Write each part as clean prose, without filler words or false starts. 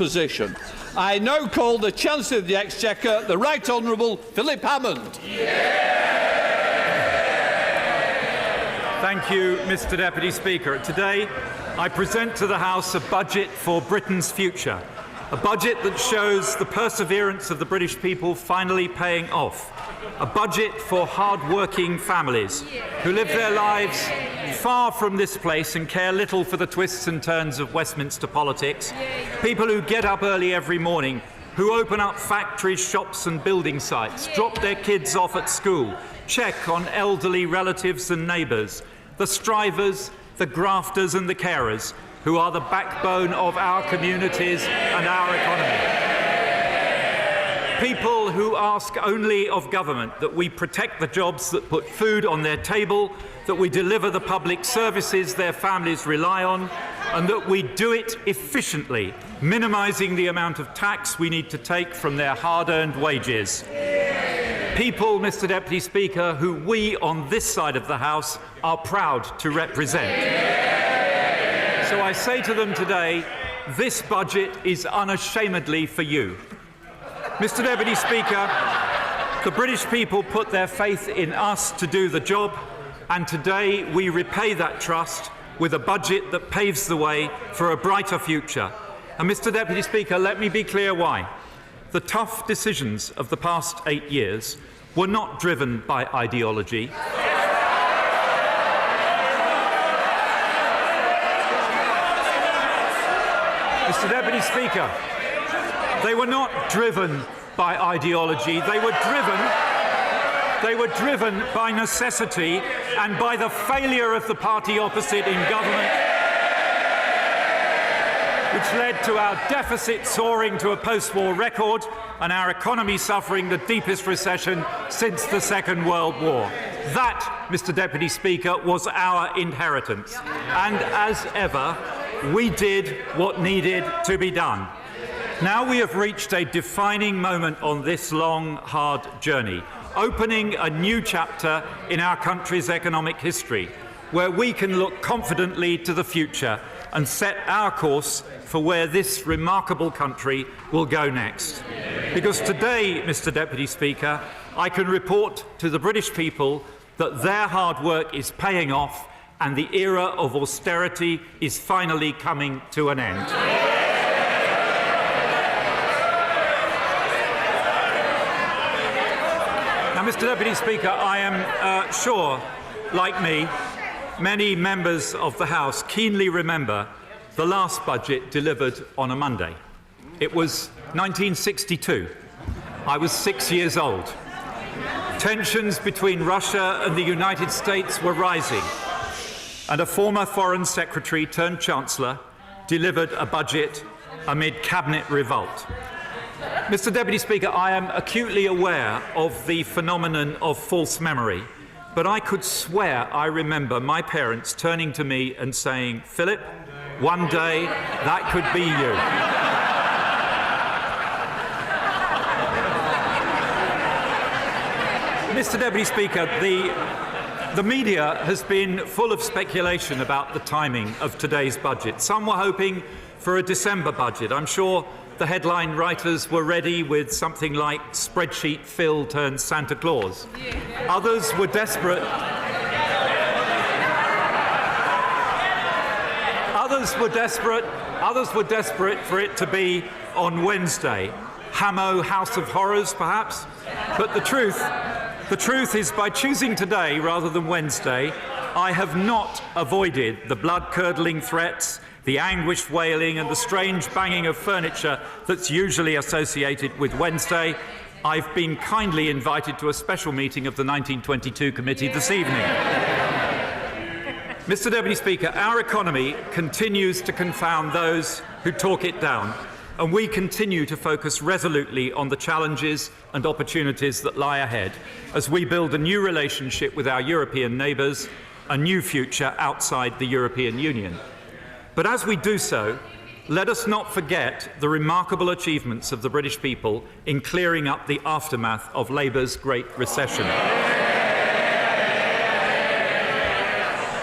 opposition. I now call the Chancellor of the Exchequer, the Right Honourable Philip Hammond. Thank you, Mr. Deputy Speaker. Today, I present to the House a budget for Britain's future, a budget that shows the perseverance of the British people finally paying off, a budget for hard-working families who live their lives far from this place and care little for the twists and turns of Westminster politics, people who get up early every morning, who open up factories, shops and building sites, drop their kids off at school, check on elderly relatives and neighbours, the strivers, the grafters and the carers, who are the backbone of our communities and our economy. People who ask only of government that we protect the jobs that put food on their table, that we deliver the public services their families rely on, and that we do it efficiently, minimising the amount of tax we need to take from their hard-earned wages. People, Mr. Deputy Speaker, who we on this side of the House are proud to represent. So I say to them today, this budget is unashamedly for you. Mr. Deputy Speaker, the British people put their faith in us to do the job, and today we repay that trust with a budget that paves the way for a brighter future. And Mr. Deputy Speaker, let me be clear why. The tough decisions of the past 8 years were not driven by ideology. Mr. Deputy Speaker, they were not driven by ideology. They were driven by necessity and by the failure of the party opposite in government, which led to our deficit soaring to a post-war record and our economy suffering the deepest recession since the Second World War. That, Mr. Deputy Speaker, was our inheritance. And as ever, we did what needed to be done. Now we have reached a defining moment on this long, hard journey, opening a new chapter in our country's economic history, where we can look confidently to the future and set our course for where this remarkable country will go next. Because today, Mr. Deputy Speaker, I can report to the British people that their hard work is paying off and the era of austerity is finally coming to an end. Now, Mr. Deputy Speaker, I am sure, like me, many members of the House keenly remember the last budget delivered on a Monday. It was 1962. I was 6 years old. Tensions between Russia and the United States were rising, and a former Foreign Secretary turned Chancellor delivered a budget amid cabinet revolt. Mr. Deputy Speaker, I am acutely aware of the phenomenon of false memory, but I could swear I remember my parents turning to me and saying, "Philip, one day that could be you." Mr. Deputy Speaker, the media has been full of speculation about the timing of today's budget. Some were hoping for a December budget. I'm sure the headline writers were ready with something like spreadsheet Phil turned Santa Claus. Others were desperate. Others were desperate for it to be on Wednesday. Hamo House of Horrors, perhaps. But the truth is, by choosing today rather than Wednesday, I have not avoided the blood-curdling threats, the anguished wailing and the strange banging of furniture that's usually associated with Wednesday. I've been kindly invited to a special meeting of the 1922 committee this evening. Mr. Deputy Speaker, our economy continues to confound those who talk it down, and we continue to focus resolutely on the challenges and opportunities that lie ahead as we build a new relationship with our European neighbours, a new future outside the European Union. But as we do so, let us not forget the remarkable achievements of the British people in clearing up the aftermath of Labour's Great Recession.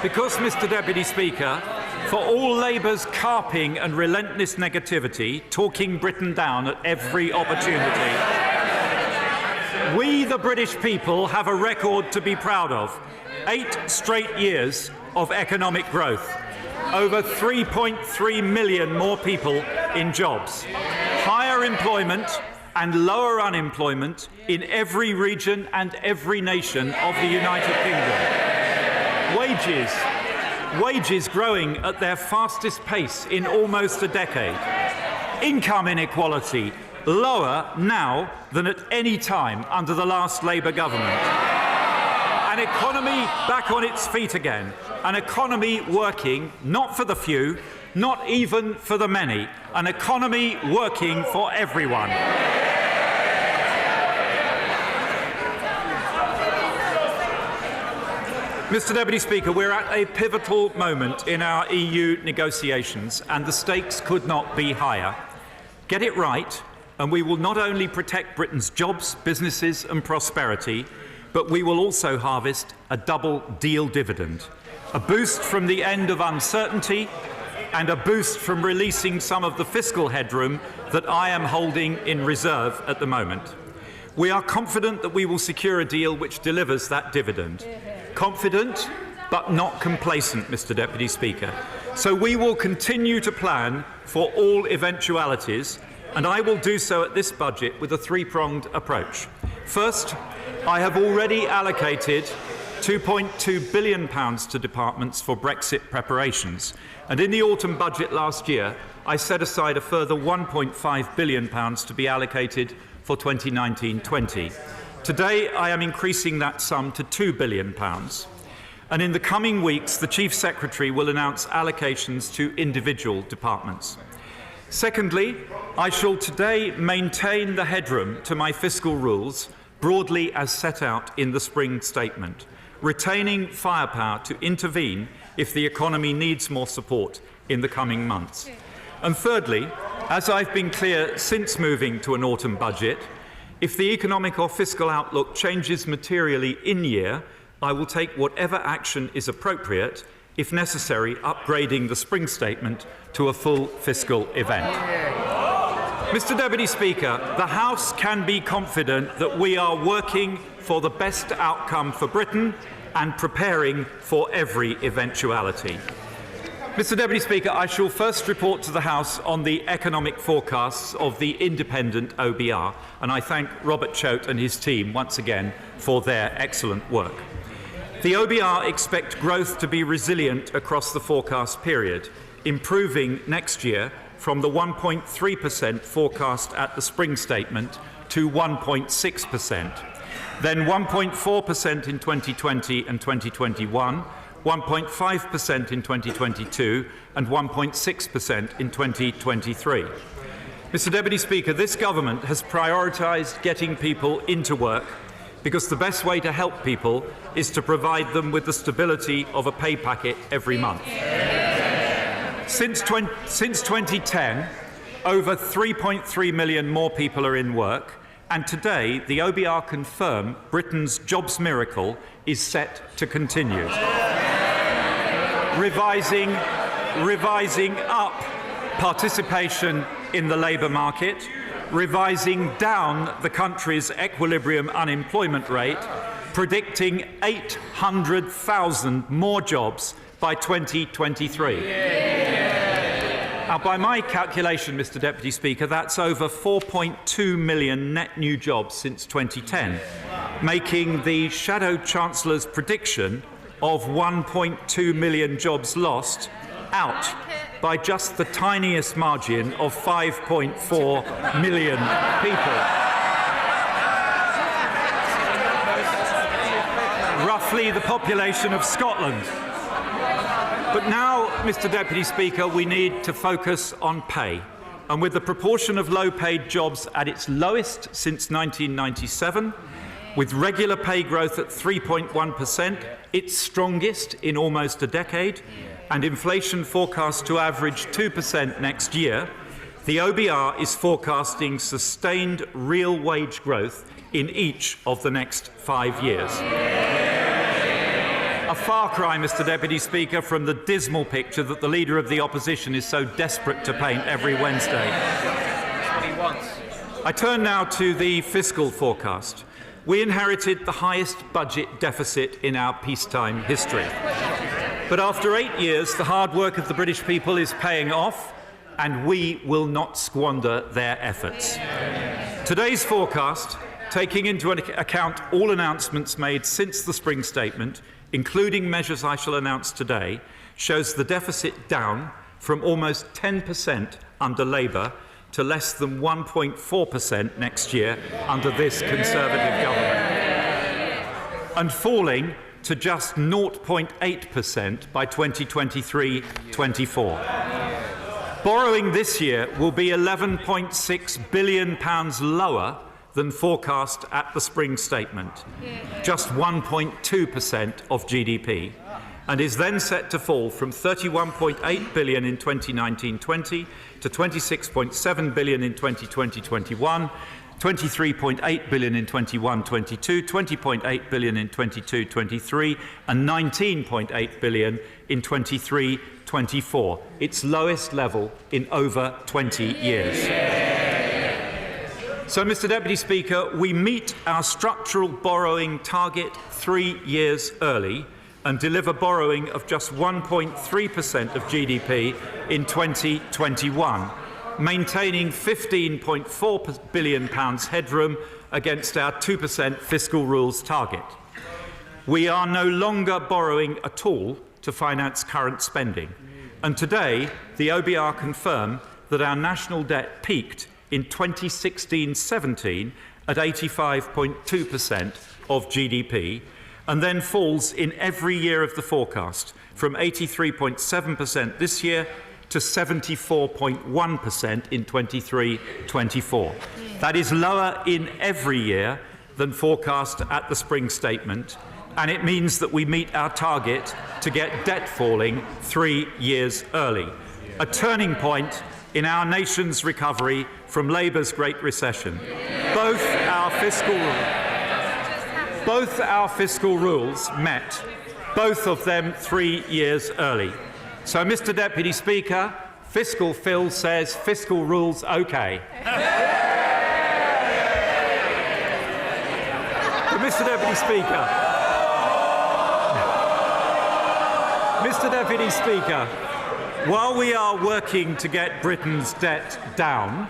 Because, Mr. Deputy Speaker, for all Labour's carping and relentless negativity, talking Britain down at every opportunity. We, the British people, have a record to be proud of. 8 straight years of economic growth. Over 3.3 million more people in jobs. Higher employment and lower unemployment in every region and every nation of the United Kingdom. Wages growing at their fastest pace in almost a decade. Income inequality lower now than at any time under the last Labour government. An economy back on its feet again. An economy working not for the few, not even for the many. An economy working for everyone. Mr. Deputy Speaker, we're at a pivotal moment in our EU negotiations, and the stakes could not be higher. Get it right, and we will not only protect Britain's jobs, businesses and prosperity, but we will also harvest a double deal dividend. A boost from the end of uncertainty and a boost from releasing some of the fiscal headroom that I am holding in reserve at the moment. We are confident that we will secure a deal which delivers that dividend. Confident, but not complacent, Mr. Deputy Speaker. So we will continue to plan for all eventualities, and I will do so at this budget with a three-pronged approach. First, I have already allocated £2.2 billion to departments for Brexit preparations, and in the autumn budget last year, I set aside a further £1.5 billion to be allocated for 2019-20. Today, I am increasing that sum to £2 billion. And in the coming weeks, the Chief Secretary will announce allocations to individual departments. Secondly, I shall today maintain the headroom to my fiscal rules broadly as set out in the spring statement, retaining firepower to intervene if the economy needs more support in the coming months. And thirdly, as I've been clear since moving to an autumn budget, if the economic or fiscal outlook changes materially in year, I will take whatever action is appropriate, if necessary, upgrading the spring statement to a full fiscal event. Mr. Deputy Speaker, the House can be confident that we are working for the best outcome for Britain and preparing for every eventuality. Mr. Deputy Speaker, I shall first report to the House on the economic forecasts of the independent OBR, and I thank Robert Choate and his team once again for their excellent work. The OBR expect growth to be resilient across the forecast period, improving next year from the 1.3% forecast at the spring statement to 1.6%, then 1.4% in 2020 and 2021, 1.5% in 2022 and 1.6% in 2023. Mr. Deputy Speaker, this government has prioritised getting people into work because the best way to help people is to provide them with the stability of a pay packet every month. Since 2010, over 3.3 million more people are in work, and today the OBR confirm Britain's jobs miracle is set to continue. Revising up participation in the labour market, revising down the country's equilibrium unemployment rate, predicting 800,000 more jobs by 2023. Now, by my calculation, Mr. Deputy Speaker, that's over 4.2 million net new jobs since 2010, making the Shadow Chancellor's prediction of 1.2 million jobs lost out by just the tiniest margin of 5.4 million people. Roughly the population of Scotland. But now, Mr. Deputy Speaker, we need to focus on pay. And with the proportion of low-paid jobs at its lowest since 1997, with regular pay growth at 3.1%, its strongest in almost a decade, and inflation forecast to average 2% next year, the OBR is forecasting sustained real wage growth in each of the next 5 years. A far cry, Mr Deputy Speaker, from the dismal picture that the Leader of the Opposition is so desperate to paint every Wednesday. I turn now to the fiscal forecast. We inherited the highest budget deficit in our peacetime history. But after 8 years, the hard work of the British people is paying off, and we will not squander their efforts. Today's forecast, taking into account all announcements made since the spring statement, including measures I shall announce today, shows the deficit down from almost 10% under Labour to less than 1.4% next year under this Conservative government, and falling to just 0.8% by 2023-24. Borrowing this year will be £11.6 billion lower than forecast at the spring statement, just 1.2% of GDP, and is then set to fall from £31.8 billion in 2019-20 to £26.7 billion in 2020-21, £23.8 billion in 21-22, £20.8 billion in 22-23, and £19.8 billion in 23-24, its lowest level in over 20 years. So, Mr Deputy Speaker, we meet our structural borrowing target 3 years early and deliver borrowing of just 1.3% of GDP in 2021, maintaining £15.4 billion headroom against our 2% fiscal rules target. We are no longer borrowing at all to finance current spending, and today the OBR confirm that our national debt peaked in 2016-17 at 85.2% of GDP, and then falls in every year of the forecast, from 83.7% this year to 74.1% in 23-24. That is lower in every year than forecast at the spring statement, and it means that we meet our target to get debt falling 3 years early, a turning point in our nation's recovery from Labour's Great Recession. Both our fiscal rules met, both of them 3 years early. So, Mr Deputy Speaker, Fiscal Phil says fiscal rules OK. But Mr Deputy Speaker, while we are working to get Britain's debt down,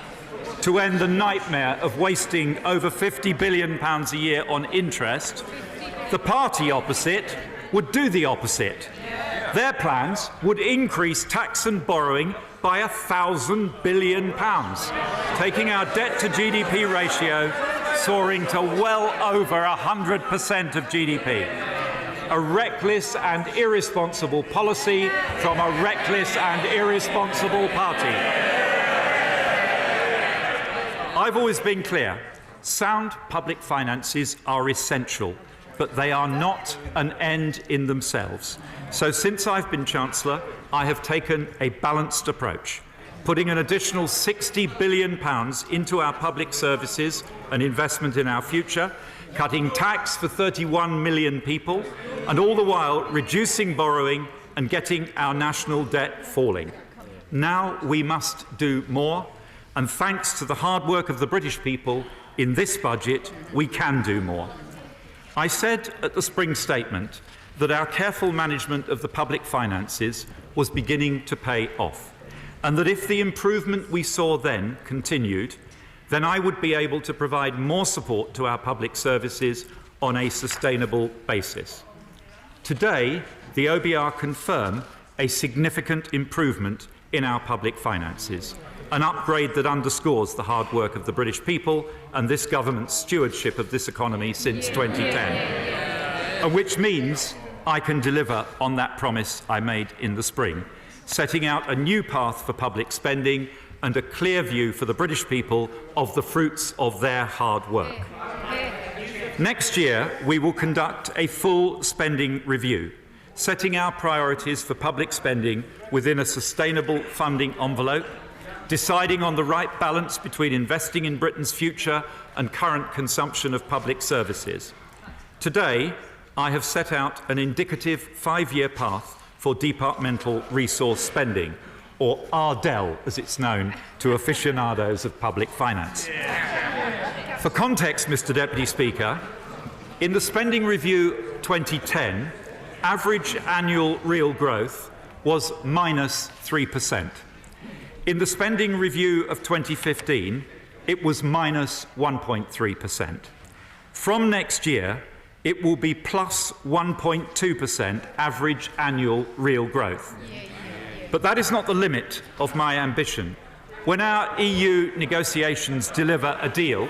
to end the nightmare of wasting over £50 billion a year on interest, the party opposite would do the opposite. Their plans would increase tax and borrowing by £1,000 billion, taking our debt to GDP ratio soaring to well over 100% of GDP. A reckless and irresponsible policy from a reckless and irresponsible party. I've always been clear, sound public finances are essential, but they are not an end in themselves. So since I've been Chancellor, I have taken a balanced approach, putting an additional £60 billion into our public services and investment in our future, cutting tax for 31 million people, and all the while reducing borrowing and getting our national debt falling. Now we must do more, and thanks to the hard work of the British people, in this budget we can do more. I said at the spring statement that our careful management of the public finances was beginning to pay off, and that if the improvement we saw then continued, then I would be able to provide more support to our public services on a sustainable basis. Today, the OBR confirm a significant improvement in our public finances, an upgrade that underscores the hard work of the British people and this government's stewardship of this economy since 2010, and which means I can deliver on that promise I made in the spring, setting out a new path for public spending and a clear view for the British people of the fruits of their hard work. Next year, we will conduct a full spending review, setting our priorities for public spending within a sustainable funding envelope, deciding on the right balance between investing in Britain's future and current consumption of public services. Today, I have set out an indicative 5-year path for departmental resource spending, or RDEL as it's known to aficionados of public finance. For context, Mr Deputy Speaker, in the Spending Review 2010, average annual real growth was minus 3%. In the Spending Review of 2015, it was minus 1.3%. From next year, it will be plus 1.2% average annual real growth. But that is not the limit of my ambition. When our EU negotiations deliver a deal,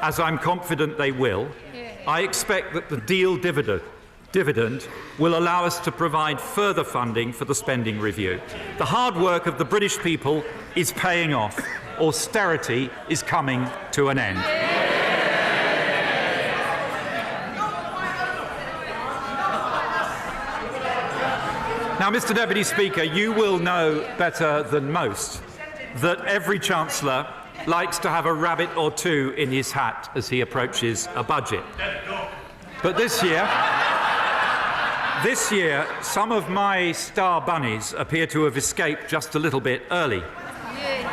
as I'm confident they will, I expect that the deal dividend will allow us to provide further funding for the spending review. The hard work of the British people is paying off. Austerity is coming to an end. Now, Mr Deputy Speaker, you will know better than most that every Chancellor likes to have a rabbit or two in his hat as he approaches a budget. But this year, some of my star bunnies appear to have escaped just a little bit early.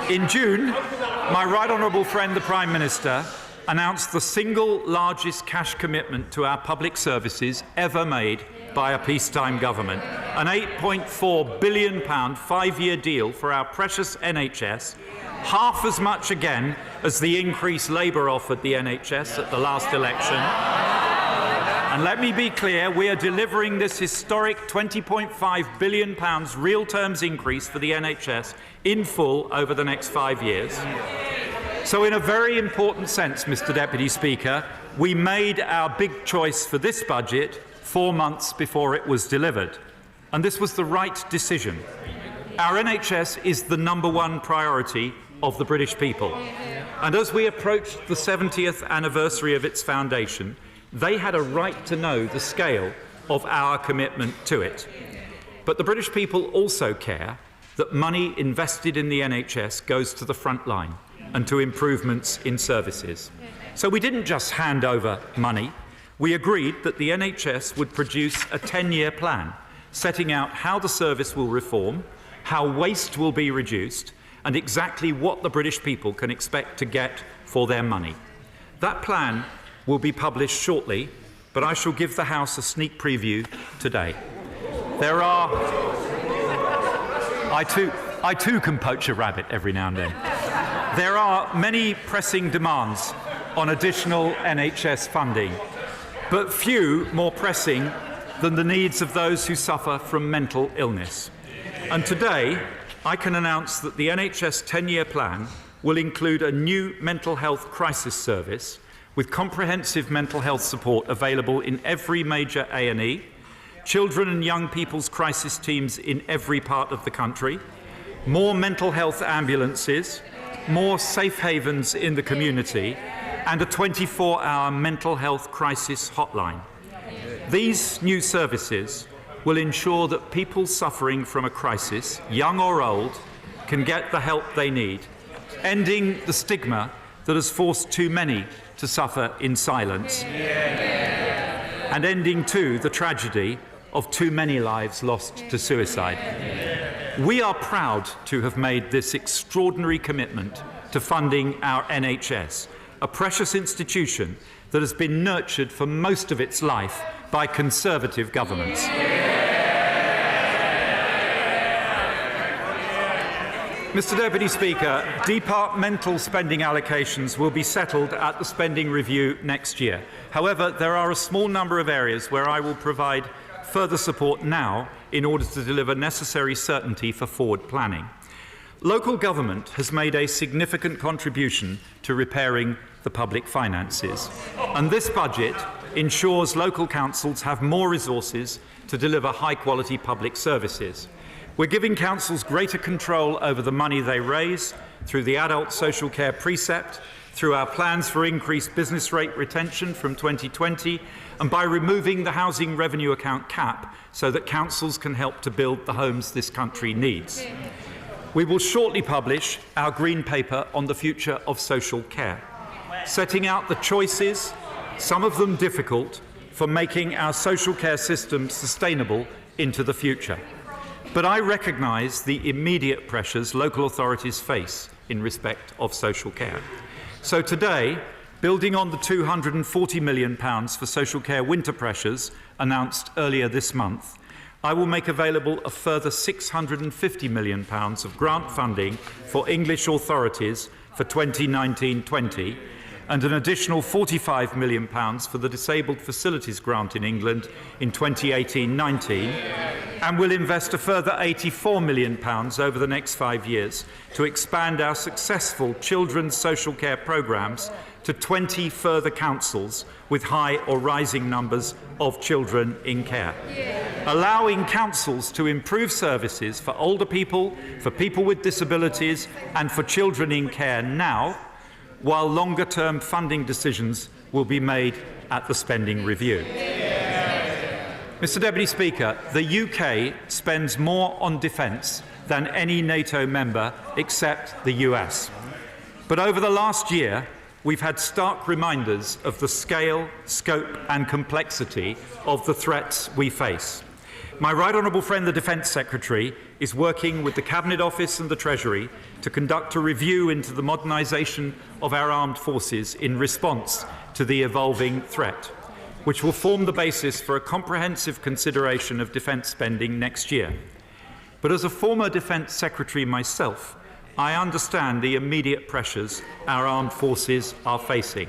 In June, my right honourable friend, the Prime Minister, announced the single largest cash commitment to our public services ever made by a peacetime government, an £8.4 billion 5-year deal for our precious NHS, half as much again as the increase Labour offered the NHS at the last election. And let me be clear, we are delivering this historic £20.5 billion real terms increase for the NHS in full over the next 5 years. So in a very important sense, Mr Deputy Speaker, we made our big choice for this budget 4 months before it was delivered. And this was the right decision. Our NHS is the #1 priority of the British people. And as we approached the 70th anniversary of its foundation, they had a right to know the scale of our commitment to it. But the British people also care that money invested in the NHS goes to the front line and to improvements in services. So we didn't just hand over money. We agreed that the NHS would produce a 10-year plan, setting out how the service will reform, how waste will be reduced, and exactly what the British people can expect to get for their money. That plan will be published shortly, but I shall give the House a sneak preview today. I too can poach a rabbit every now and then. There are many pressing demands on additional NHS funding, but few more pressing than the needs of those who suffer from mental illness. And today, I can announce that the NHS 10-year plan will include a new mental health crisis service with comprehensive mental health support available in every major A&E, children and young people's crisis teams in every part of the country, more mental health ambulances, more safe havens in the community, and a 24-hour mental health crisis hotline. These new services will ensure that people suffering from a crisis, young or old, can get the help they need, ending the stigma that has forced too many to suffer in silence, and ending, too, the tragedy of too many lives lost to suicide. We are proud to have made this extraordinary commitment to funding our NHS, a precious institution that has been nurtured for most of its life by Conservative governments. Mr Deputy Speaker, departmental spending allocations will be settled at the spending review next year. However, there are a small number of areas where I will provide further support now in order to deliver necessary certainty for forward planning. Local government has made a significant contribution to repairing the public finances, and this budget ensures local councils have more resources to deliver high-quality public services. We're giving councils greater control over the money they raise through the adult social care precept, through our plans for increased business rate retention from 2020, and by removing the housing revenue account cap so that councils can help to build the homes this country needs. We will shortly publish our Green Paper on the future of social care, setting out the choices, some of them difficult, for making our social care system sustainable into the future. But I recognise the immediate pressures local authorities face in respect of social care. So today, building on the £240 million for social care winter pressures announced earlier this month, I will make available a further £650 million of grant funding for English authorities for 2019-20 and an additional £45 million for the Disabled Facilities Grant in England in 2018-19, and will invest a further £84 million over the next 5 years to expand our successful children's social care programmes to 20 further councils with high or rising numbers of children in care, allowing councils to improve services for older people, for people with disabilities and for children in care now, while longer-term funding decisions will be made at the spending review. Mr Deputy Speaker, the UK spends more on defence than any NATO member except the US. But over the last year, we've had stark reminders of the scale, scope and complexity of the threats we face. My right honourable friend, the Defence Secretary, is working with the Cabinet Office and the Treasury to conduct a review into the modernisation of our armed forces in response to the evolving threat, which will form the basis for a comprehensive consideration of defence spending next year. But as a former Defence Secretary myself, I understand the immediate pressures our armed forces are facing.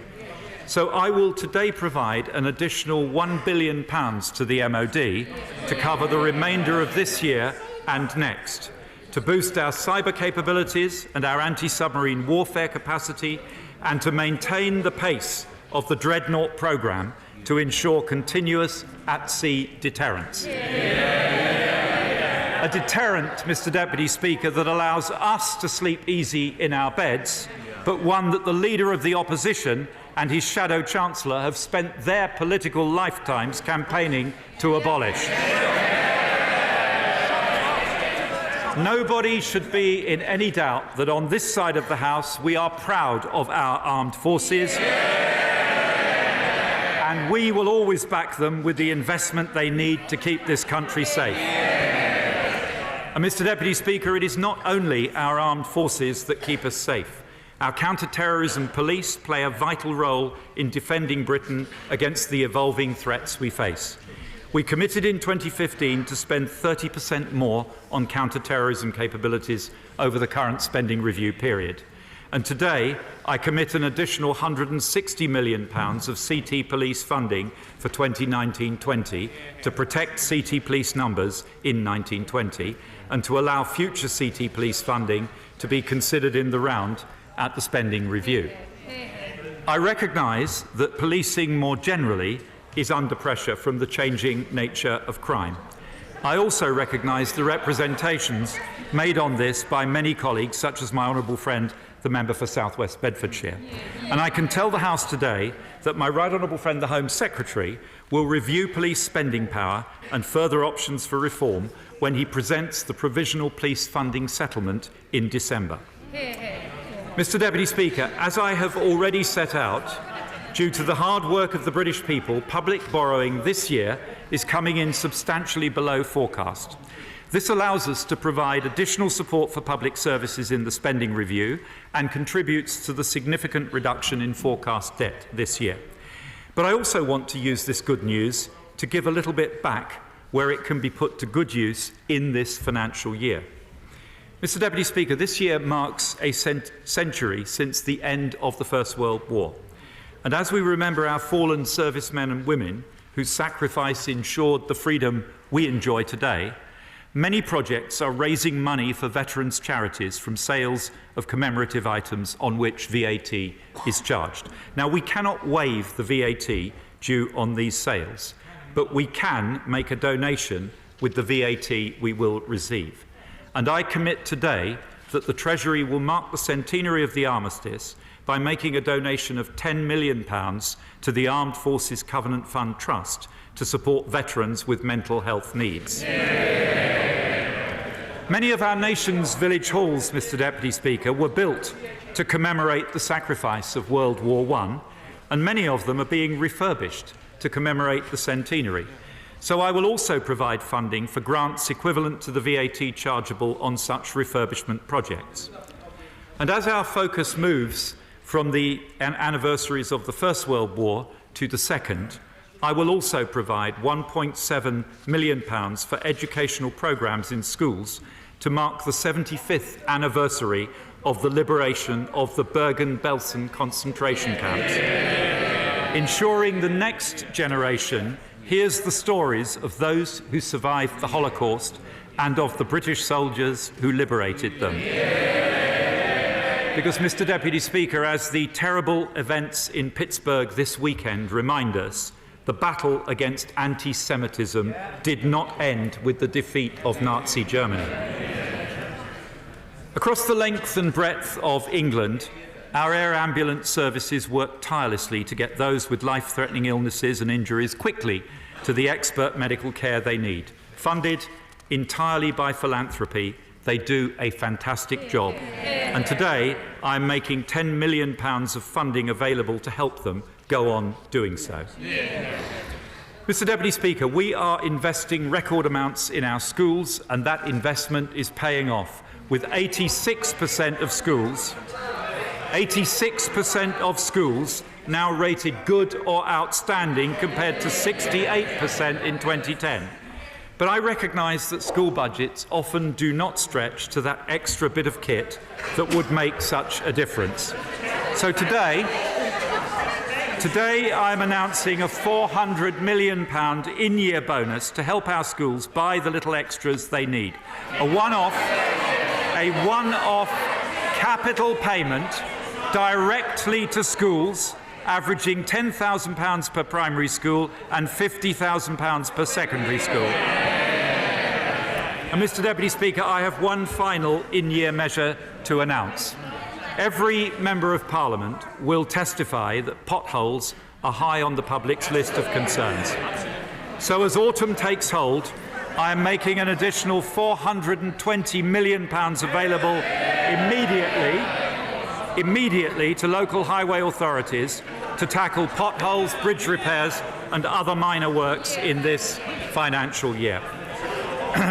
So I will today provide an additional £1 billion to the MOD to cover the remainder of this year and next, to boost our cyber capabilities and our anti-submarine warfare capacity, and to maintain the pace of the Dreadnought programme to ensure continuous at-sea deterrence. A deterrent, Mr Deputy Speaker, that allows us to sleep easy in our beds, but one that the Leader of the Opposition and his Shadow Chancellor have spent their political lifetimes campaigning to abolish. Nobody should be in any doubt that on this side of the House we are proud of our armed forces, and we will always back them with the investment they need to keep this country safe. And Mr Deputy Speaker, it is not only our armed forces that keep us safe. Our counter-terrorism police play a vital role in defending Britain against the evolving threats we face. We committed in 2015 to spend 30% more on counter-terrorism capabilities over the current spending review period. And today, I commit an additional £160 million of CT police funding for 2019-20 to protect CT police numbers in 1920 and to allow future CT police funding to be considered in the round at the spending review. I recognise that policing more generally is under pressure from the changing nature of crime. I also recognise the representations made on this by many colleagues, such as my honourable friend, the member for South West Bedfordshire. And I can tell the House today that my right honourable friend, the Home Secretary, will review police spending power and further options for reform when he presents the provisional police funding settlement in December. Mr Deputy Speaker, as I have already set out, due to the hard work of the British people, public borrowing this year is coming in substantially below forecast. This allows us to provide additional support for public services in the spending review and contributes to the significant reduction in forecast debt this year. But I also want to use this good news to give a little bit back where it can be put to good use in this financial year. Mr Deputy Speaker, this year marks a century since the end of the First World War. And as we remember our fallen servicemen and women whose sacrifice ensured the freedom we enjoy today, many projects are raising money for veterans' charities from sales of commemorative items on which VAT is charged. Now, we cannot waive the VAT due on these sales, but we can make a donation with the VAT we will receive. And I commit today that the Treasury will mark the centenary of the armistice by making a donation of £10 million to the Armed Forces Covenant Fund Trust to support veterans with mental health needs. Many of our nation's village halls, Mr Deputy Speaker, were built to commemorate the sacrifice of World War I, and many of them are being refurbished to commemorate the centenary. So I will also provide funding for grants equivalent to the VAT chargeable on such refurbishment projects. And as our focus moves from the anniversaries of the First World War to the Second, I will also provide £1.7 million for educational programmes in schools to mark the 75th anniversary of the liberation of the Bergen-Belsen concentration camps, ensuring the next generation hears the stories of those who survived the Holocaust and of the British soldiers who liberated them. Because, Mr. Deputy Speaker, as the terrible events in Pittsburgh this weekend remind us, the battle against anti-Semitism did not end with the defeat of Nazi Germany. Across the length and breadth of England, our air ambulance services work tirelessly to get those with life-threatening illnesses and injuries quickly to the expert medical care they need. Funded entirely by philanthropy, they do a fantastic job. And today, I'm making £10 million of funding available to help them go on doing so. Mr. Deputy Speaker, we are investing record amounts in our schools, and that investment is paying off, with 86% of schools now rated good or outstanding compared to 68% in 2010. But I recognise that school budgets often do not stretch to that extra bit of kit that would make such a difference. So today I'm announcing a £400 million in-year bonus to help our schools buy the little extras they need. A one-off capital payment directly to schools, averaging £10,000 per primary school and £50,000 per secondary school. And, Mr. Deputy Speaker, I have one final in-year measure to announce. Every Member of Parliament will testify that potholes are high on the public's list of concerns. So as autumn takes hold, I am making an additional £420 million available immediately to local highway authorities to tackle potholes, bridge repairs and other minor works in this financial year.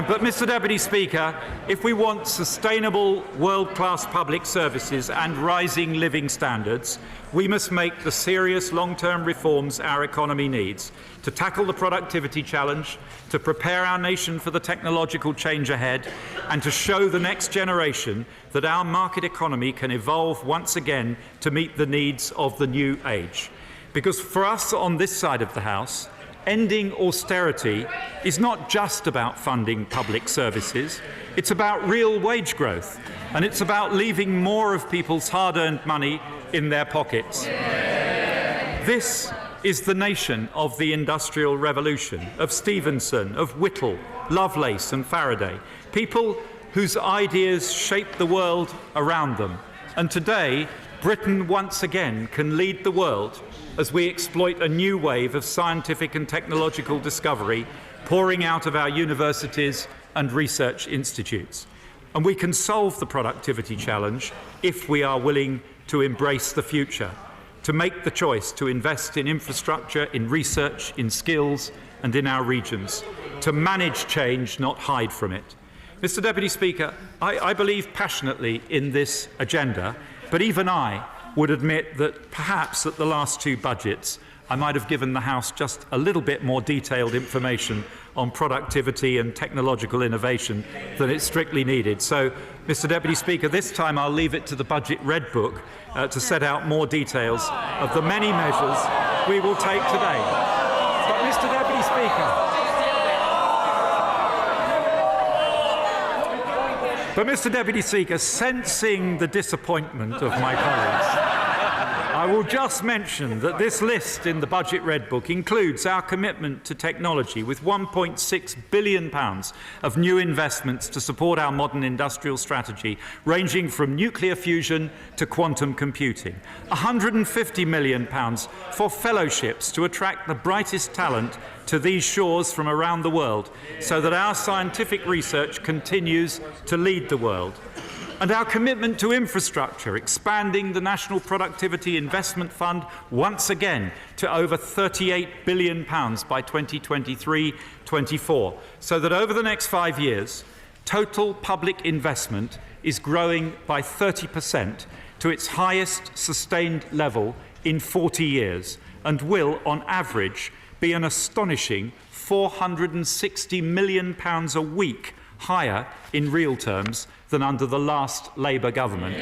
But, Mr. Deputy Speaker, if we want sustainable world-class public services and rising living standards, we must make the serious long-term reforms our economy needs to tackle the productivity challenge, to prepare our nation for the technological change ahead, and to show the next generation that our market economy can evolve once again to meet the needs of the new age. Because for us on this side of the House, ending austerity is not just about funding public services, it's about real wage growth, and it's about leaving more of people's hard-earned money in their pockets. This is the nation of the Industrial Revolution, of Stevenson, of Whittle, Lovelace and Faraday, people whose ideas shaped the world around them. And today, Britain once again can lead the world as we exploit a new wave of scientific and technological discovery pouring out of our universities and research institutes. And we can solve the productivity challenge if we are willing to embrace the future, to make the choice to invest in infrastructure, in research, in skills and in our regions, to manage change, not hide from it. Mr. Deputy Speaker, I believe passionately in this agenda, but even I would admit that perhaps at the last two budgets I might have given the House just a little bit more detailed information on productivity and technological innovation than it's strictly needed. So, Mr. Deputy Speaker, this time I'll leave it to the Budget Red Book to set out more details of the many measures we will take today. But, Mr. Deputy Speaker, sensing the disappointment of my colleagues, I will just mention that this list in the Budget Red Book includes our commitment to technology with £1.6 billion of new investments to support our modern industrial strategy, ranging from nuclear fusion to quantum computing. £150 million for fellowships to attract the brightest talent to these shores from around the world so that our scientific research continues to lead the world. And our commitment to infrastructure, expanding the National Productivity Investment Fund once again to over £38 billion by 2023-24, so that over the next 5 years, total public investment is growing by 30% to its highest sustained level in 40 years, and will, on average, be an astonishing £460 million a week higher in real terms than under the last Labour government.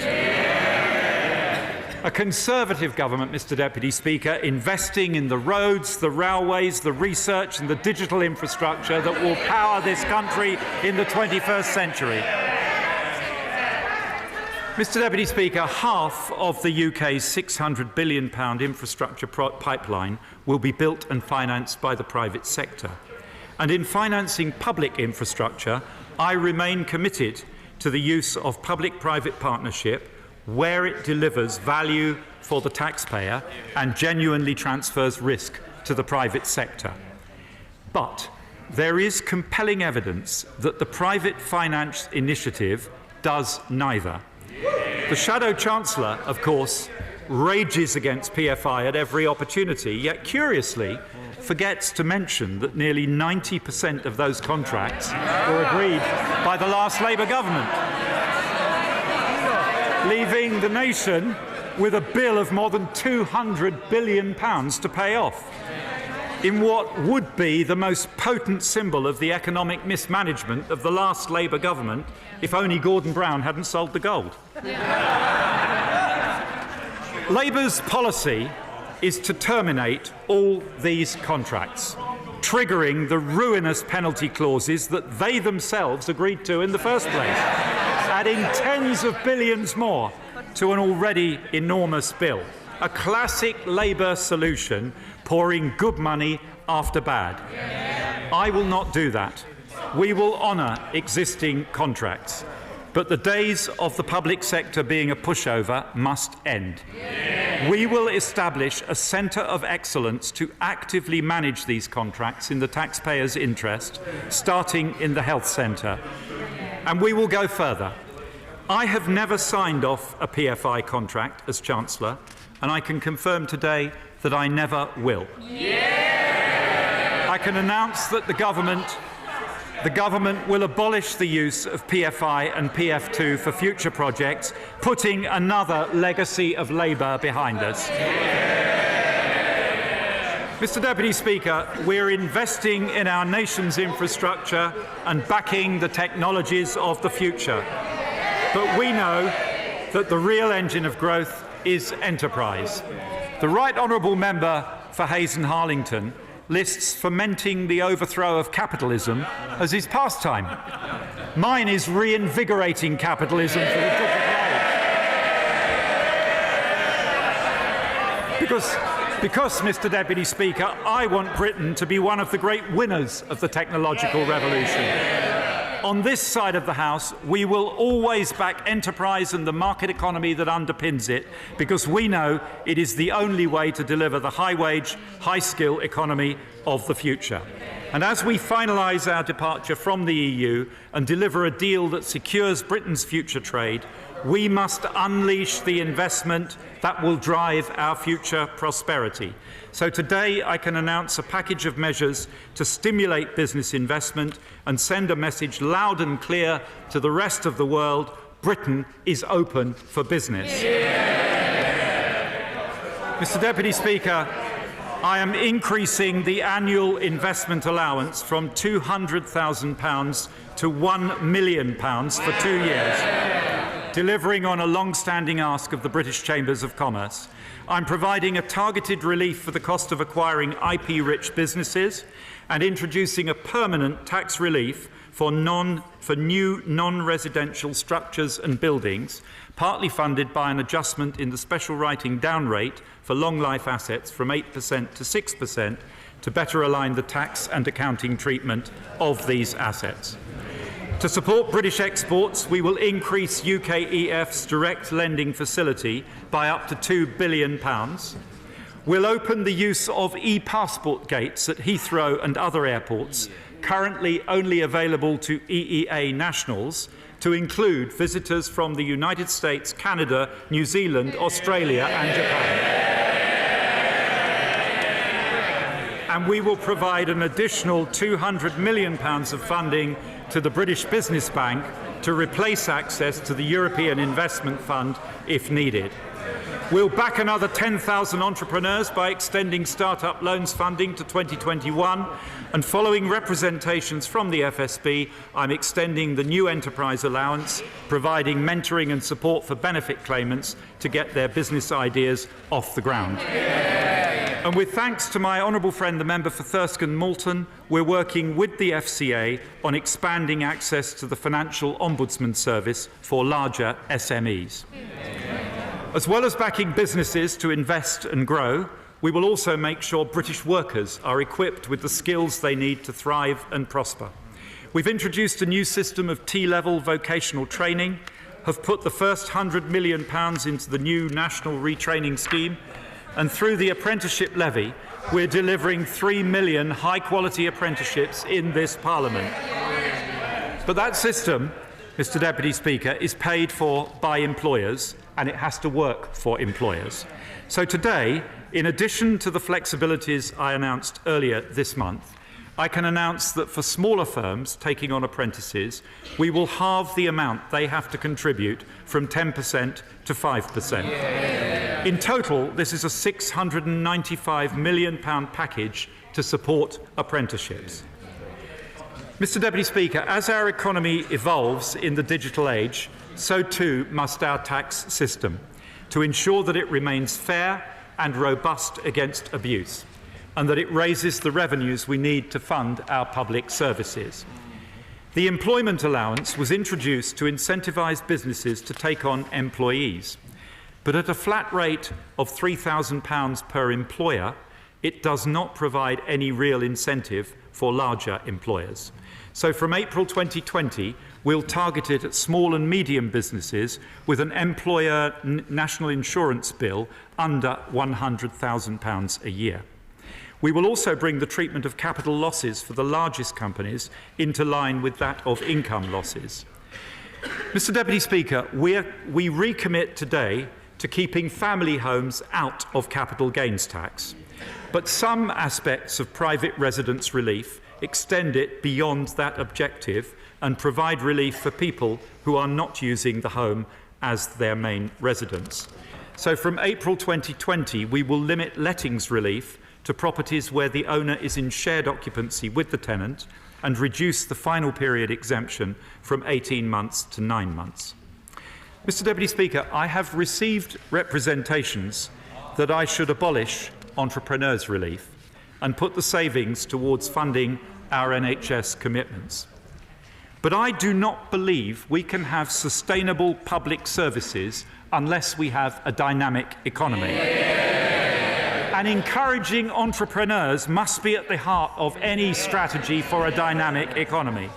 A Conservative government, Mr Deputy Speaker, investing in the roads, the railways, the research and the digital infrastructure that will power this country in the 21st century. Mr Deputy Speaker, half of the UK's £600 billion infrastructure pipeline will be built and financed by the private sector. And in financing public infrastructure, I remain committed to the use of public-private partnership where it delivers value for the taxpayer and genuinely transfers risk to the private sector. But there is compelling evidence that the private finance initiative does neither. The Shadow Chancellor, of course, rages against PFI at every opportunity, yet curiously forgets to mention that nearly 90% of those contracts were agreed by the last Labour government, leaving the nation with a bill of more than £200 billion to pay off, in what would be the most potent symbol of the economic mismanagement of the last Labour government, if only Gordon Brown hadn't sold the gold. Labour's policy is to terminate all these contracts, triggering the ruinous penalty clauses that they themselves agreed to in the first place, adding tens of billions more to an already enormous bill. A classic Labour solution, pouring good money after bad. I will not do that. We will honour existing contracts. But the days of the public sector being a pushover must end. We will establish a centre of excellence to actively manage these contracts in the taxpayer's interest, starting in the health centre. And we will go further. I have never signed off a PFI contract as Chancellor, and I can confirm today that I never will. I can announce that the government will abolish the use of PFI and PF2 for future projects, putting another legacy of Labour behind us. Mr Deputy Speaker, we're investing in our nation's infrastructure and backing the technologies of the future. But we know that the real engine of growth is enterprise. The Right Honourable Member for Hayes and Harlington lists fomenting the overthrow of capitalism as his pastime. Mine is reinvigorating capitalism for the digital age. Because, Mr Deputy Speaker, I want Britain to be one of the great winners of the technological revolution. On this side of the House, we will always back enterprise and the market economy that underpins it, because we know it is the only way to deliver the high-wage, high-skill economy of the future. And as we finalise our departure from the EU and deliver a deal that secures Britain's future trade, we must unleash the investment that will drive our future prosperity. So today I can announce a package of measures to stimulate business investment and send a message loud and clear to the rest of the world: Britain is open for business. Mr Deputy Speaker, I am increasing the annual investment allowance from £200,000 to £1 million for 2 years, delivering on a long-standing ask of the British Chambers of Commerce. I'm providing a targeted relief for the cost of acquiring IP-rich businesses and introducing a permanent tax relief for new non-residential structures and buildings, partly funded by an adjustment in the special writing down rate for long-life assets from 8% to 6% to better align the tax and accounting treatment of these assets. To support British exports, we will increase UKEF's direct lending facility by up to £2 billion. We'll open the use of e-passport gates at Heathrow and other airports, currently only available to EEA nationals, to include visitors from the United States, Canada, New Zealand, Australia and Japan. And we will provide an additional £200 million of funding to the British Business Bank to replace access to the European Investment Fund if needed. We'll back another 10,000 entrepreneurs by extending start-up loans funding to 2021, and following representations from the FSB, I'm extending the new enterprise allowance, providing mentoring and support for benefit claimants to get their business ideas off the ground. And with thanks to my honourable friend, the member for Thurston Moulton, we're working with the FCA on expanding access to the Financial Ombudsman Service for larger SMEs. As well as backing businesses to invest and grow, we will also make sure British workers are equipped with the skills they need to thrive and prosper. We've introduced a new system of T-level vocational training, have put the first £100 million into the new National Retraining Scheme, and through the apprenticeship levy, we're delivering 3 million high-quality apprenticeships in this Parliament. But that system, Mr. Deputy Speaker, is paid for by employers, and it has to work for employers. So today, in addition to the flexibilities I announced earlier this month, I can announce that for smaller firms taking on apprentices, we will halve the amount they have to contribute from 10% to 5%. In total, this is a £695 million package to support apprenticeships. Mr. Deputy Speaker, as our economy evolves in the digital age, so too must our tax system, to ensure that it remains fair and robust against abuse, and that it raises the revenues we need to fund our public services. The employment allowance was introduced to incentivise businesses to take on employees, but at a flat rate of £3,000 per employer, it does not provide any real incentive for larger employers. So from April 2020, we'll target it at small and medium businesses with an employer national insurance bill under £100,000 a year. We will also bring the treatment of capital losses for the largest companies into line with that of income losses. Mr. Deputy Speaker, we recommit today to keeping family homes out of capital gains tax, but some aspects of private residence relief extend it beyond that objective and provide relief for people who are not using the home as their main residence. So from April 2020, we will limit lettings relief to properties where the owner is in shared occupancy with the tenant and reduce the final period exemption from 18 months to 9 months. Mr. Deputy Speaker, I have received representations that I should abolish entrepreneurs' relief and put the savings towards funding our NHS commitments. But I do not believe we can have sustainable public services unless we have a dynamic economy. And encouraging entrepreneurs must be at the heart of any strategy for a dynamic economy.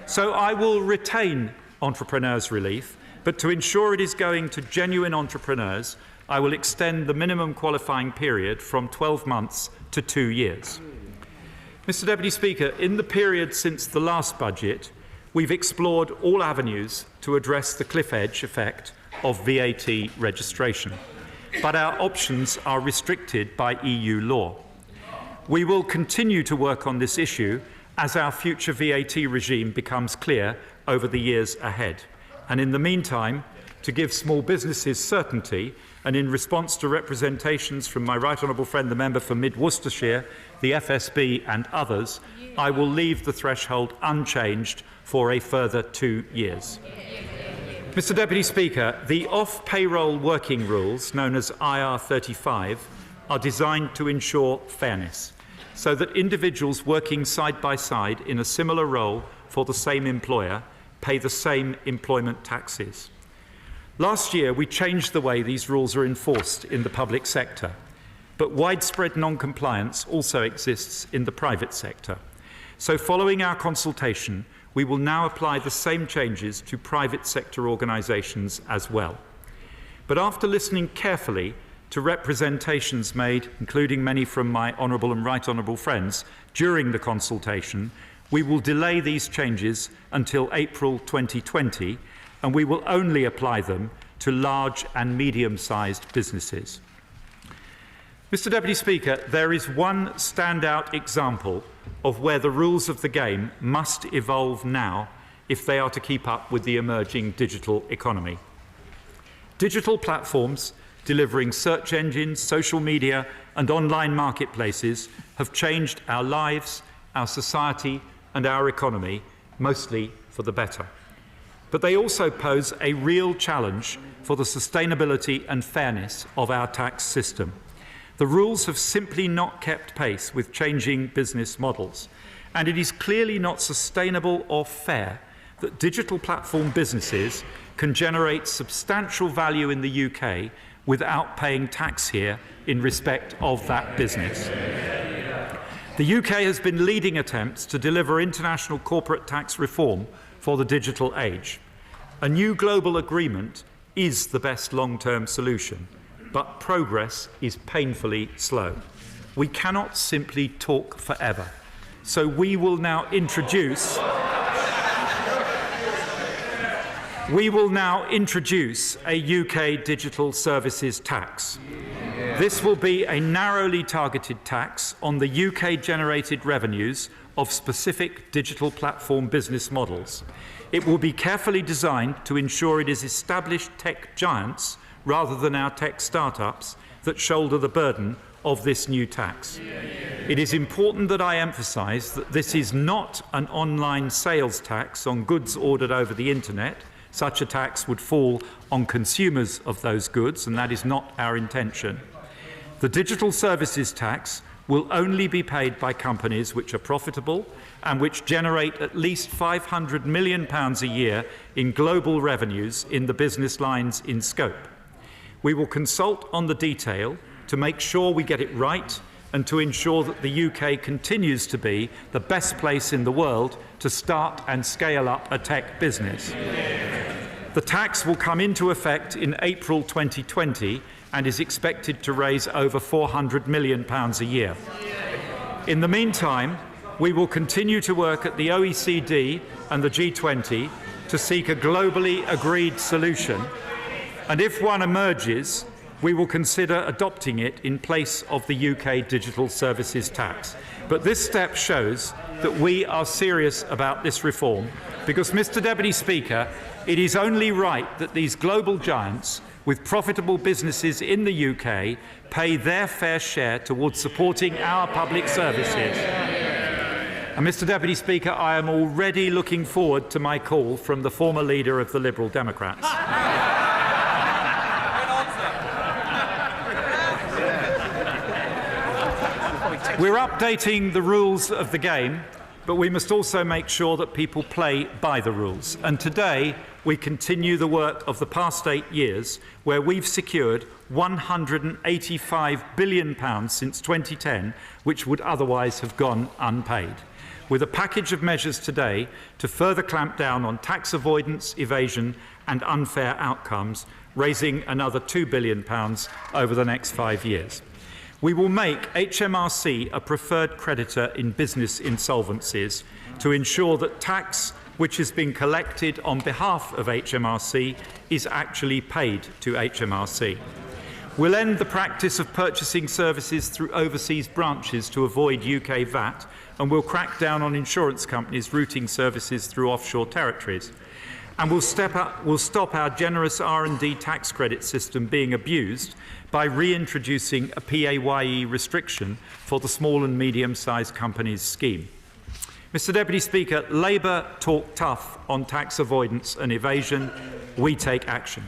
So I will retain entrepreneurs' relief, but to ensure it is going to genuine entrepreneurs, I will extend the minimum qualifying period from 12 months to 2 years. Mr. Deputy Speaker, in the period since the last budget, we've explored all avenues to address the cliff edge effect of VAT registration, but our options are restricted by EU law. We will continue to work on this issue as our future VAT regime becomes clear over the years ahead. And in the meantime, to give small businesses certainty, and in response to representations from my right honourable friend, the member for Mid Worcestershire, the FSB and others, I will leave the threshold unchanged for a further 2 years. Mr. Deputy Speaker, the off-payroll working rules, known as IR35, are designed to ensure fairness, so that individuals working side by side in a similar role for the same employer pay the same employment taxes. Last year, we changed the way these rules are enforced in the public sector, but widespread non-compliance also exists in the private sector. So following our consultation, we will now apply the same changes to private sector organisations as well. But after listening carefully to representations made, including many from my honourable and right honourable friends, during the consultation, we will delay these changes until April 2020, and we will only apply them to large and medium-sized businesses. Mr. Deputy Speaker, there is one standout example of where the rules of the game must evolve now if they are to keep up with the emerging digital economy. Digital platforms delivering search engines, social media and online marketplaces have changed our lives, our society and our economy, mostly for the better. But they also pose a real challenge for the sustainability and fairness of our tax system. The rules have simply not kept pace with changing business models, and it is clearly not sustainable or fair that digital platform businesses can generate substantial value in the UK without paying tax here in respect of that business. The UK has been leading attempts to deliver international corporate tax reform for the digital age. A new global agreement is the best long-term solution, but progress is painfully slow. We cannot simply talk forever. So we will now introduce a UK digital services tax. This will be a narrowly targeted tax on the UK-generated revenues of specific digital platform business models. It will be carefully designed to ensure it is established tech giants rather than our tech startups that shoulder the burden of this new tax. It is important that I emphasise that this is not an online sales tax on goods ordered over the internet. Such a tax would fall on consumers of those goods, and that is not our intention. The digital services tax will only be paid by companies which are profitable and which generate at least £500 million a year in global revenues in the business lines in scope. We will consult on the detail to make sure we get it right and to ensure that the UK continues to be the best place in the world to start and scale up a tech business. The tax will come into effect in April 2020 and is expected to raise over £400 million a year. In the meantime, we will continue to work at the OECD and the G20 to seek a globally agreed solution, and if one emerges, we will consider adopting it in place of the UK digital services tax. But this step shows that we are serious about this reform because, Mr. Deputy Speaker, it is only right that these global giants with profitable businesses in the UK pay their fair share towards supporting our public services. And, Mr. Deputy Speaker, I am already looking forward to my call from the former leader of the Liberal Democrats. We're updating the rules of the game, but we must also make sure that people play by the rules. And today, we continue the work of the past 8 years, where we've secured £185 billion since 2010, which would otherwise have gone unpaid, with a package of measures today to further clamp down on tax avoidance, evasion and unfair outcomes, raising another £2 billion over the next 5 years. We will make HMRC a preferred creditor in business insolvencies to ensure that tax which has been collected on behalf of HMRC is actually paid to HMRC. We'll end the practice of purchasing services through overseas branches to avoid UK VAT, and we'll crack down on insurance companies routing services through offshore territories. And we'll stop our generous R&D tax credit system being abused by reintroducing a PAYE restriction for the small and medium-sized companies scheme. Mr. Deputy Speaker, Labour talk tough on tax avoidance and evasion. We take action.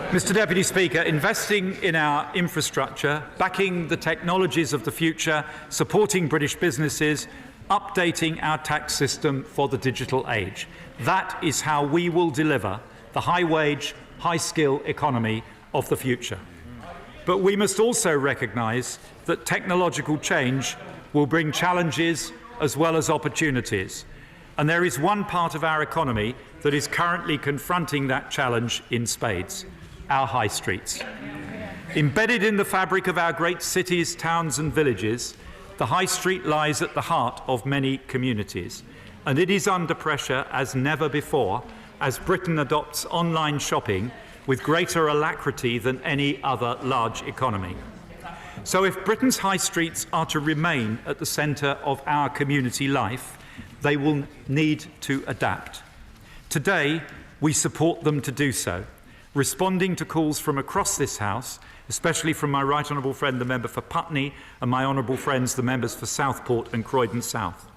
Mr. Deputy Speaker, investing in our infrastructure, backing the technologies of the future, supporting British businesses, updating our tax system for the digital age. That is how we will deliver the high-wage, high-skill economy of the future. But we must also recognise that technological change will bring challenges as well as opportunities. And there is one part of our economy that is currently confronting that challenge in spades: our high streets. Embedded in the fabric of our great cities, towns and villages, the High Street lies at the heart of many communities, and it is under pressure as never before as Britain adopts online shopping with greater alacrity than any other large economy. So if Britain's high streets are to remain at the centre of our community life, they will need to adapt. Today, we support them to do so, responding to calls from across this House, especially from my right honourable friend, the member for Putney, and my honourable friends, the members for Southport and Croydon South.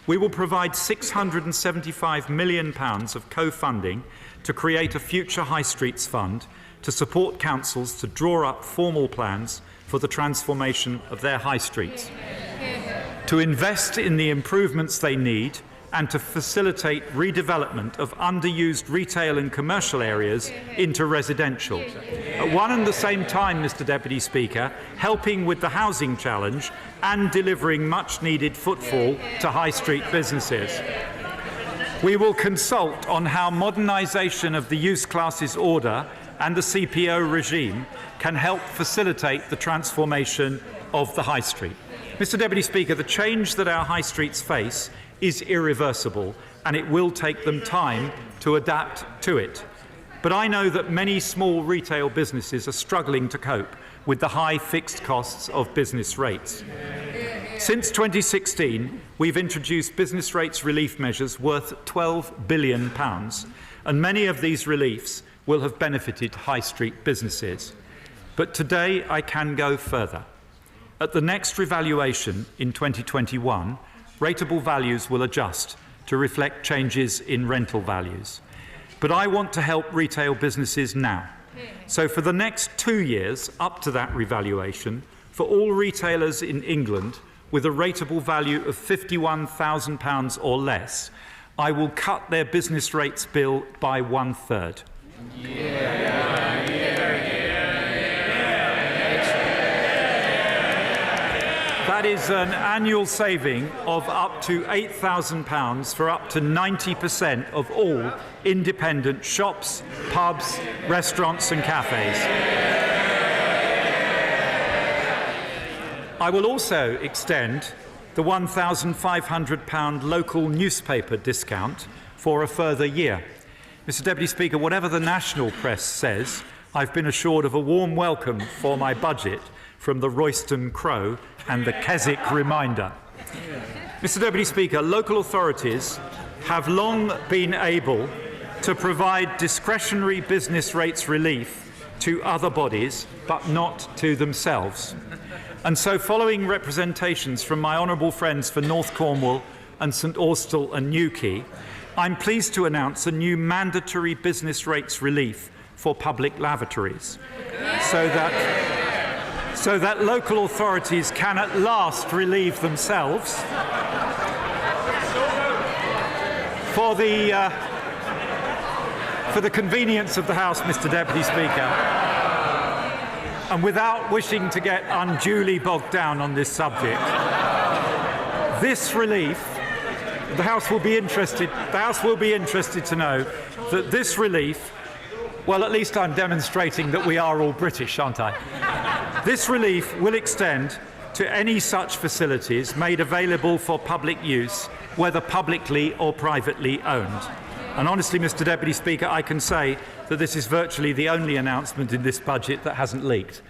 We will provide £675 million of co-funding to create a future High Streets Fund to support councils to draw up formal plans for the transformation of their high streets, to invest in the improvements they need and to facilitate redevelopment of underused retail and commercial areas into residential. At one and the same time, Mr Deputy Speaker, helping with the housing challenge and delivering much-needed footfall to high street businesses. We will consult on how modernisation of the use classes order and the CPO regime can help facilitate the transformation of the high street. Mr Deputy Speaker, the change that our high streets face is irreversible, and it will take them time to adapt to it. But I know that many small retail businesses are struggling to cope with the high fixed costs of business rates. Since 2016, we've introduced business rates relief measures worth £12 billion, and many of these reliefs will have benefited high street businesses. But today I can go further. At the next revaluation in 2021, rateable values will adjust to reflect changes in rental values. But I want to help retail businesses now. So for the next 2 years, up to that revaluation, for all retailers in England with a rateable value of £51,000 or less, I will cut their business rates bill by 1/3. That is an annual saving of up to £8,000 for up to 90% of all independent shops, pubs, restaurants and cafes. I will also extend the £1,500 local newspaper discount for a further year. Mr Deputy Speaker, whatever the national press says, I've been assured of a warm welcome for my budget from the Royston Crow and the Keswick Reminder. Mr Deputy Speaker, local authorities have long been able to provide discretionary business rates relief to other bodies, but not to themselves. And so, following representations from my honourable friends for North Cornwall and St Austell and Newquay, I'm pleased to announce a new mandatory business rates relief for public lavatories, so that local authorities can at last relieve themselves for the convenience of the House, Mr Deputy Speaker, and without wishing to get unduly bogged down on this subject, this relief, the House will be interested to know that this relief, well, at least I'm demonstrating that we are all British, aren't I? This relief will extend to any such facilities made available for public use, whether publicly or privately owned. And honestly, Mr Deputy Speaker, I can say that this is virtually the only announcement in this budget that hasn't leaked.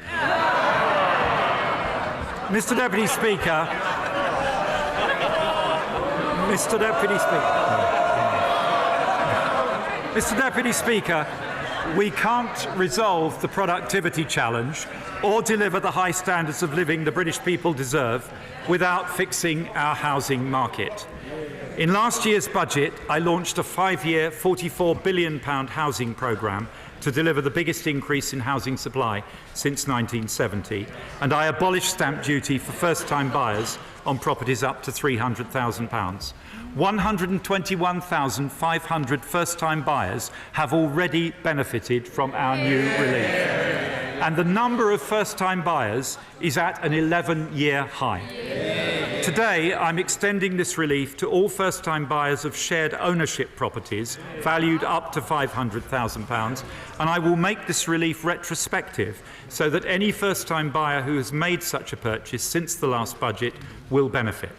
Mr Deputy Speaker, Mr Deputy Speaker, we can't resolve the productivity challenge or deliver the high standards of living the British people deserve without fixing our housing market. In last year's budget, I launched a 5-year, £44 billion housing programme to deliver the biggest increase in housing supply since 1970, and I abolished stamp duty for first-time buyers on properties up to £300,000. 121,500 first-time buyers have already benefited from our new relief, and the number of first-time buyers is at an 11-year high. Today, I'm extending this relief to all first-time buyers of shared ownership properties valued up to £500,000, and I will make this relief retrospective so that any first-time buyer who has made such a purchase since the last budget will benefit.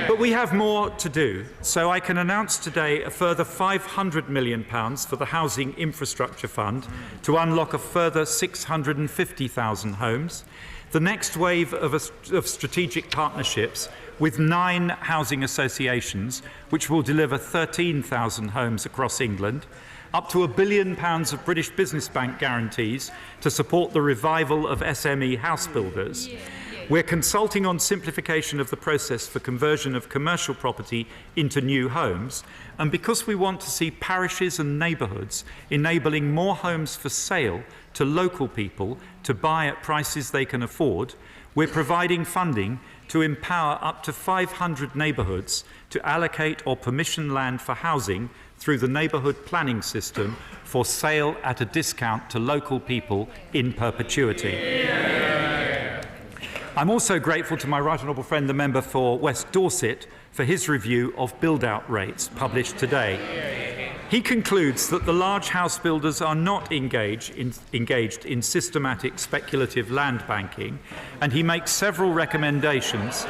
But we have more to do, so I can announce today a further £500 million for the Housing Infrastructure Fund to unlock a further 650,000 homes, the next wave of strategic partnerships with 9 housing associations, which will deliver 13,000 homes across England, up to £1 billion of British Business Bank guarantees to support the revival of SME house builders. We're consulting on simplification of the process for conversion of commercial property into new homes, and because we want to see parishes and neighbourhoods enabling more homes for sale to local people to buy at prices they can afford, we're providing funding to empower up to 500 neighbourhoods to allocate or permission land for housing through the neighbourhood planning system for sale at a discount to local people in perpetuity. I'm also grateful to my right honourable friend, the member for West Dorset, for his review of build-out rates published today. He concludes that the large house builders are not engaged in systematic speculative land banking, and he makes several recommendations.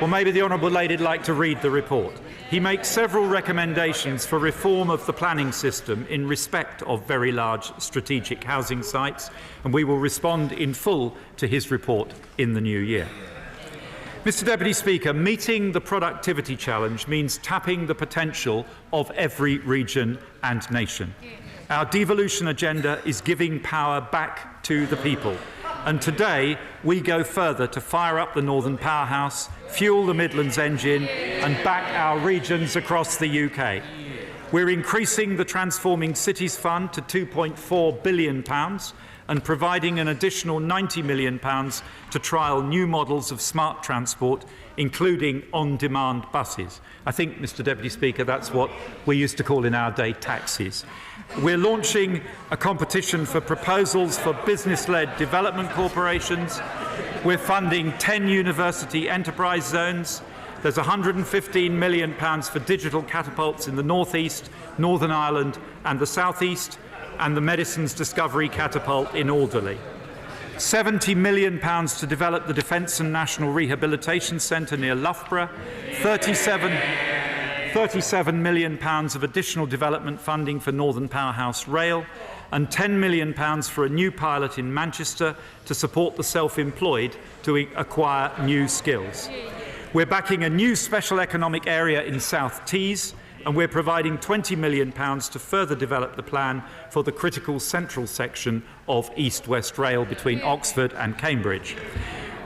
Well, maybe the honourable lady would like to read the report. He makes several recommendations for reform of the planning system in respect of very large strategic housing sites, and we will respond in full to his report in the new year. Mr Deputy Speaker, meeting the productivity challenge means tapping the potential of every region and nation. Our devolution agenda is giving power back to the people. And today, we go further to fire up the Northern Powerhouse, fuel the Midlands engine, and back our regions across the UK. We're increasing the Transforming Cities Fund to £2.4 billion and providing an additional £90 million to trial new models of smart transport, including on-demand buses. I think, Mr Deputy Speaker, that's what we used to call in our day taxis. We're launching a competition for proposals for business-led development corporations. We're funding 10 university enterprise zones. There's £115 million for digital catapults in the North East, Northern Ireland and the South East, and the Medicines Discovery Catapult in Alderley. £70 million to develop the Defence and National Rehabilitation Centre near Loughborough, £37 million of additional development funding for Northern Powerhouse Rail, and £10 million for a new pilot in Manchester to support the self-employed to acquire new skills. We're backing a new special economic area in South Tees, and we're providing £20 million to further develop the plan for the critical central section of East-West Rail between Oxford and Cambridge.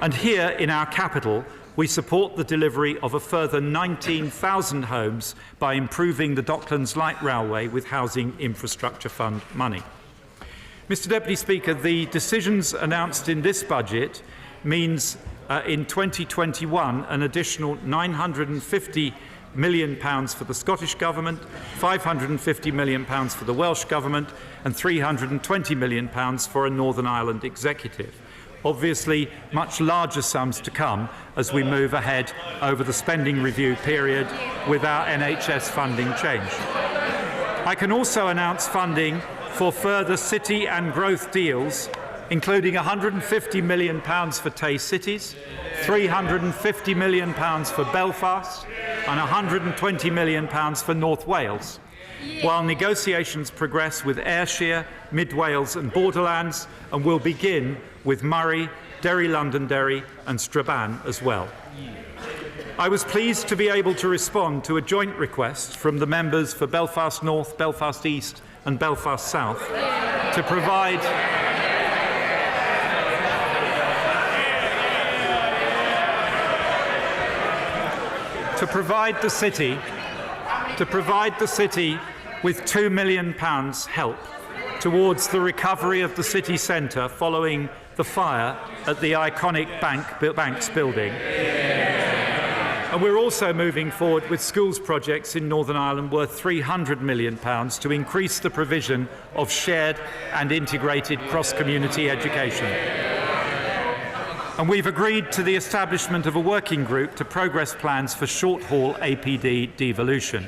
And here in our capital, we support the delivery of a further 19,000 homes by improving the Docklands Light Railway with Housing Infrastructure Fund money. Mr Deputy Speaker, the decisions announced in this budget means in 2021 an additional £950 million for the Scottish Government, £550 million for the Welsh Government and £320 million for a Northern Ireland executive. Obviously, much larger sums to come as we move ahead over the spending review period with our NHS funding change. I can also announce funding for further city and growth deals, including £150 million for Tay Cities, £350 million for Belfast and £120 million for North Wales, while negotiations progress with Ayrshire, Mid Wales and Borderlands, and will begin with Murray, Derry Londonderry and Strabane as well. I was pleased to be able to respond to a joint request from the members for Belfast North, Belfast East and Belfast South to provide the city with £2 million help towards the recovery of the city centre following the fire at the iconic Banks building. And we're also moving forward with schools projects in Northern Ireland worth £300 million to increase the provision of shared and integrated cross-community education. And we've agreed to the establishment of a working group to progress plans for short-haul APD devolution.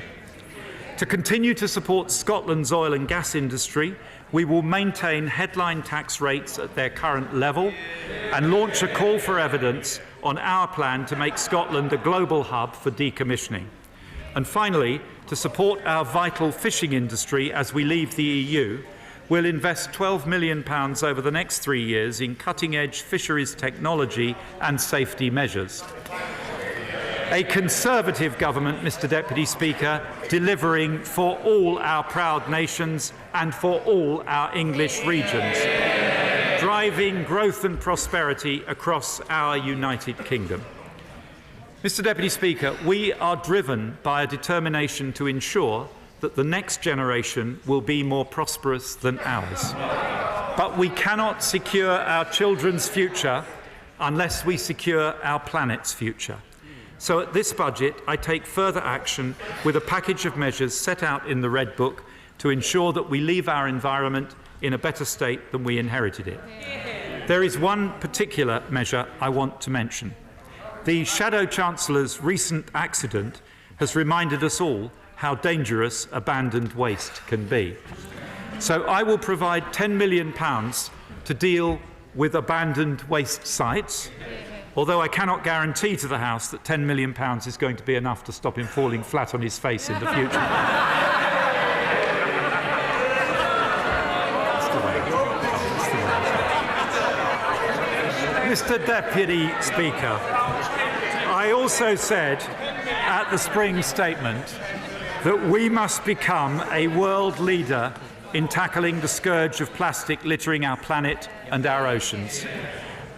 To continue to support Scotland's oil and gas industry, we will maintain headline tax rates at their current level and launch a call for evidence on our plan to make Scotland a global hub for decommissioning. And finally, to support our vital fishing industry as we leave the EU, we'll invest £12 million over the next 3 years in cutting-edge fisheries technology and safety measures. A Conservative government, Mr Deputy Speaker, delivering for all our proud nations and for all our English regions, driving growth and prosperity across our United Kingdom. Mr Deputy Speaker, we are driven by a determination to ensure that the next generation will be more prosperous than ours. But we cannot secure our children's future unless we secure our planet's future. So at this budget, I take further action with a package of measures set out in the Red Book to ensure that we leave our environment in a better state than we inherited it. There is one particular measure I want to mention. The Shadow Chancellor's recent accident has reminded us all how dangerous abandoned waste can be. So I will provide £10 million to deal with abandoned waste sites, although I cannot guarantee to the House that £10 million is going to be enough to stop him falling flat on his face in the future. Mr Deputy Speaker, I also said at the spring statement that we must become a world leader in tackling the scourge of plastic littering our planet and our oceans.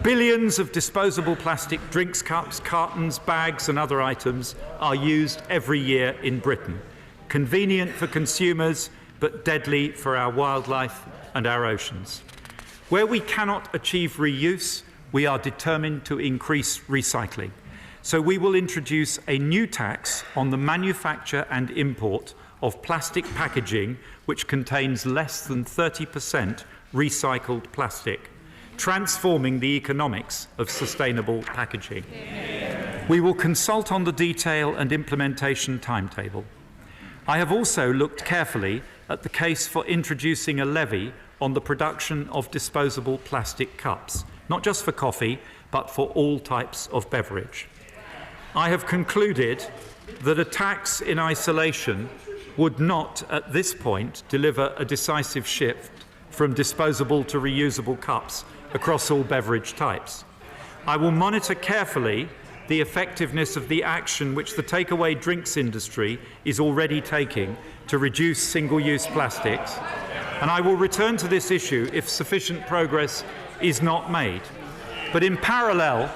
Billions of disposable plastic drinks cups, cartons, bags and other items are used every year in Britain. Convenient for consumers, but deadly for our wildlife and our oceans. Where we cannot achieve reuse, we are determined to increase recycling. So we will introduce a new tax on the manufacture and import of plastic packaging which contains less than 30% recycled plastic, transforming the economics of sustainable packaging. We will consult on the detail and implementation timetable. I have also looked carefully at the case for introducing a levy on the production of disposable plastic cups, not just for coffee, but for all types of beverage. I have concluded that a tax in isolation would not, at this point, deliver a decisive shift from disposable to reusable cups across all beverage types. I will monitor carefully the effectiveness of the action which the takeaway drinks industry is already taking to reduce single-use plastics, and I will return to this issue if sufficient progress is not made. But in parallel,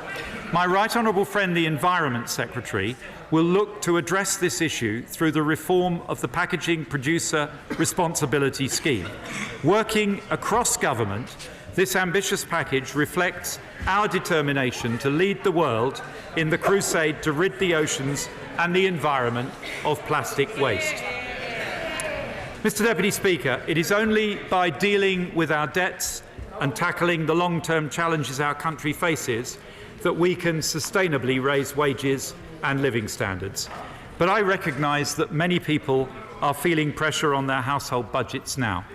my right honourable friend, the Environment Secretary, will look to address this issue through the reform of the Packaging Producer Responsibility Scheme. Working across government, this ambitious package reflects our determination to lead the world in the crusade to rid the oceans and the environment of plastic waste. Mr Deputy Speaker, it is only by dealing with our debts and tackling the long-term challenges our country faces that we can sustainably raise wages and living standards. But I recognise that many people are feeling pressure on their household budgets now.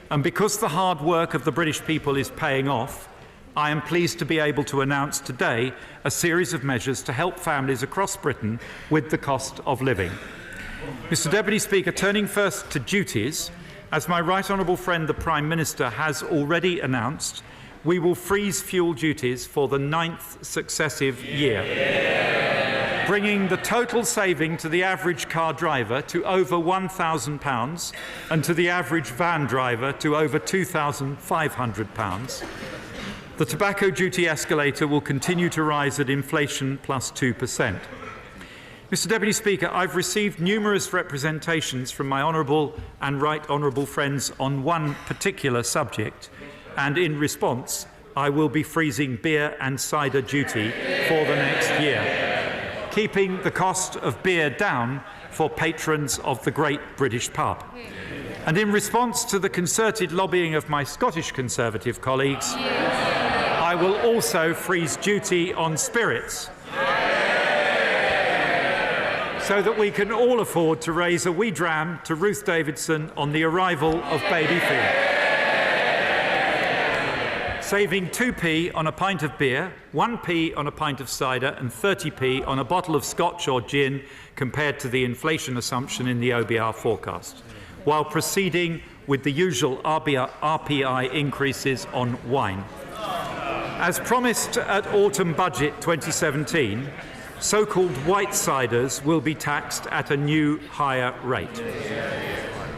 And because the hard work of the British people is paying off, I am pleased to be able to announce today a series of measures to help families across Britain with the cost of living. Mr Deputy Speaker, turning first to duties, as my right honourable friend the Prime Minister has already announced, we will freeze fuel duties for the 9th successive year, bringing the total saving to the average car driver to over £1,000 and to the average van driver to over £2,500. The tobacco duty escalator will continue to rise at inflation plus 2%. Mr Deputy Speaker, I've received numerous representations from my honourable and right honourable friends on one particular subject, and in response, I will be freezing beer and cider duty for the next year, keeping the cost of beer down for patrons of the Great British Pub. And in response to the concerted lobbying of my Scottish Conservative colleagues, I will also freeze duty on spirits so that we can all afford to raise a wee dram to Ruth Davidson on the arrival of baby food. Saving 2p on a pint of beer, 1p on a pint of cider and 30p on a bottle of scotch or gin compared to the inflation assumption in the OBR forecast, while proceeding with the usual RPI increases on wine. As promised at Autumn Budget 2017, so-called white ciders will be taxed at a new higher rate.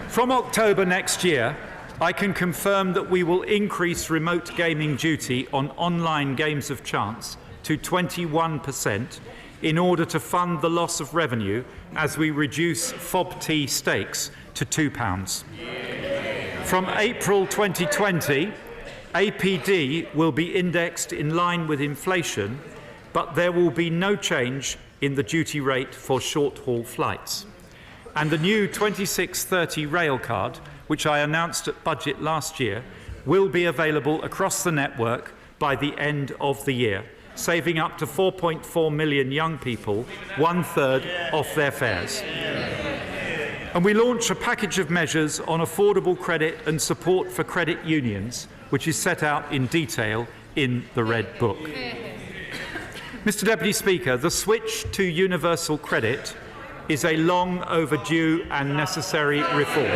From October next year, I can confirm that we will increase remote gaming duty on online games of chance to 21% in order to fund the loss of revenue as we reduce FOB-T stakes to £2. From April 2020, APD will be indexed in line with inflation, but there will be no change in the duty rate for short-haul flights. And the new 2630 rail card, which I announced at budget last year, will be available across the network by the end of the year, saving up to 4.4 million young people one-third off their fares. And we launch a package of measures on affordable credit and support for credit unions, which is set out in detail in the Red Book. Mr. Deputy Speaker, the switch to universal credit is a long overdue and necessary reform.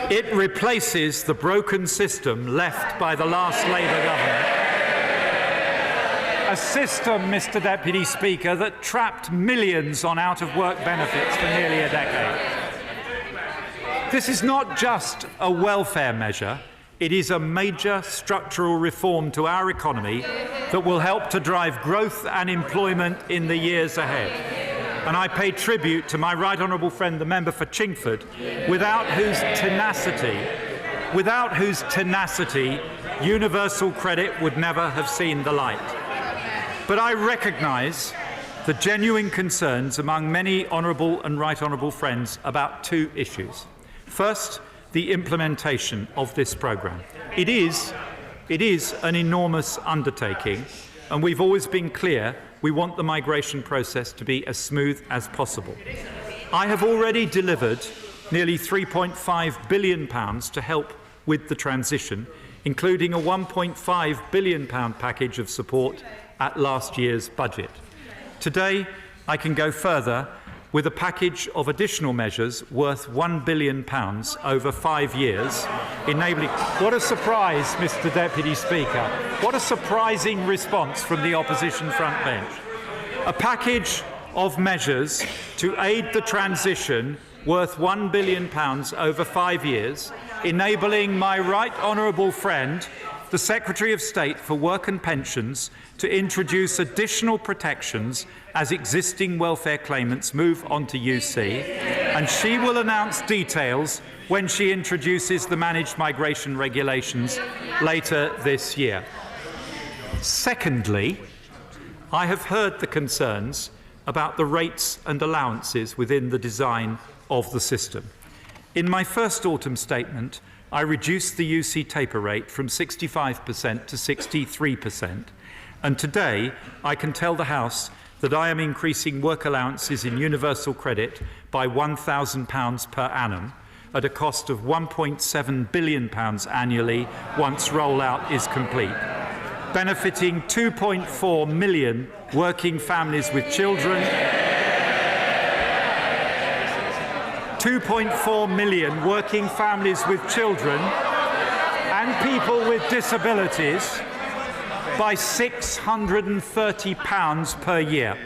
It replaces the broken system left by the last Labour government. A system, Mr. Deputy Speaker, that trapped millions on out-of-work benefits for nearly a decade. This is not just a welfare measure, it is a major structural reform to our economy that will help to drive growth and employment in the years ahead. And I pay tribute to my right honourable friend, the member for Chingford, without whose tenacity universal credit would never have seen the light. But I recognise the genuine concerns among many honourable and right honourable friends about two issues. First, the implementation of this programme. It is an enormous undertaking, and we've always been clear we want the migration process to be as smooth as possible. I have already delivered nearly £3.5 billion to help with the transition, including a £1.5 billion package of support at last year's budget. Today, I can go further with a package of additional measures worth £1 billion over 5 years, enabling... What a surprise, Mr. Deputy Speaker. What a surprising response from the opposition front bench. A package of measures to aid the transition worth £1 billion over 5 years, enabling my right honourable friend, the Secretary of State for Work and Pensions, to introduce additional protections as existing welfare claimants move on to UC, and she will announce details when she introduces the managed migration regulations later this year. Secondly, I have heard the concerns about the rates and allowances within the design of the system. In my first autumn statement, I reduced the UC taper rate from 65% to 63%, and today I can tell the House that I am increasing work allowances in universal credit by £1,000 per annum at a cost of £1.7 billion annually once rollout is complete, benefiting 2.4 million working families with children, 2.4 million working families with children and people with disabilities by £630 per year.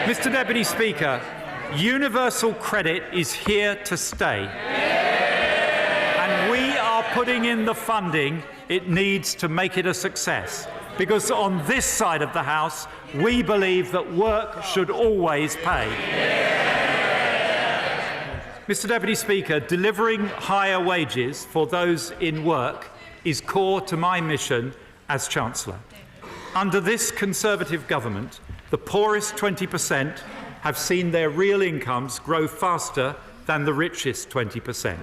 Mr. Deputy Speaker, universal credit is here to stay, and we are putting in the funding it needs to make it a success, because on this side of the House we believe that work should always pay. Mr. Deputy Speaker, delivering higher wages for those in work is core to my mission as Chancellor. Under this Conservative government, the poorest 20% have seen their real incomes grow faster than the richest 20%.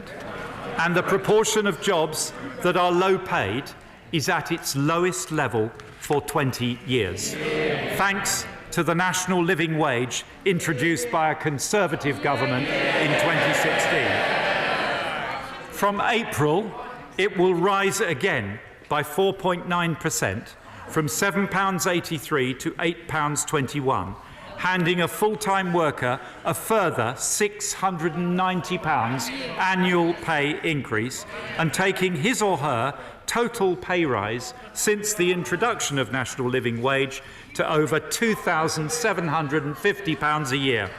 And the proportion of jobs that are low paid is at its lowest level for 20 years, thanks to the national living wage introduced by a Conservative government in 2016. From April, it will rise again by 4.9%, from £7.83 to £8.21, handing a full-time worker a further £690 annual pay increase and taking his or her total pay rise since the introduction of national living wage to over £2,750 a year.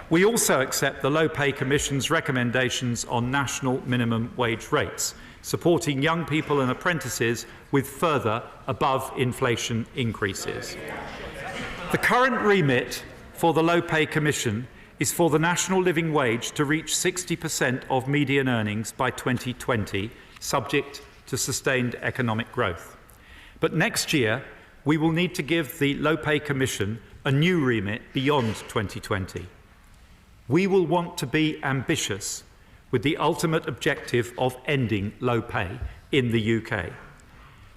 We also accept the Low Pay Commission's recommendations on national minimum wage rates, supporting young people and apprentices with further above-inflation increases. The current remit for the Low Pay Commission is for the national living wage to reach 60% of median earnings by 2020, subject to sustained economic growth. But next year, we will need to give the Low Pay Commission a new remit beyond 2020. We will want to be ambitious with the ultimate objective of ending low pay in the UK.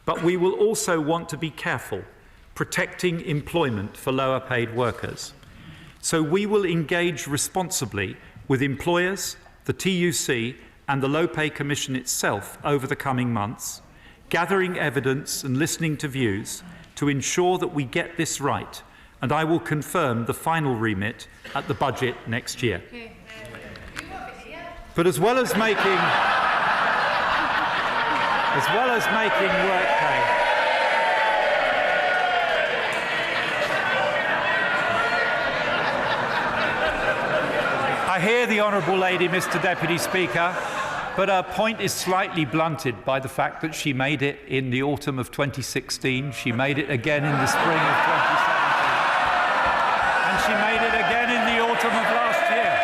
But we will also want to be careful protecting employment for lower paid workers. So we will engage responsibly with employers, the TUC and the Low Pay Commission itself over the coming months, gathering evidence and listening to views to ensure that we get this right, and I will confirm the final remit at the budget next year. But as well as making work pay, I hear the Honourable Lady, Mr. Deputy Speaker, but her point is slightly blunted by the fact that she made it in the autumn of 2016, she made it again in the spring of 2017, and she made it again in the autumn of last year.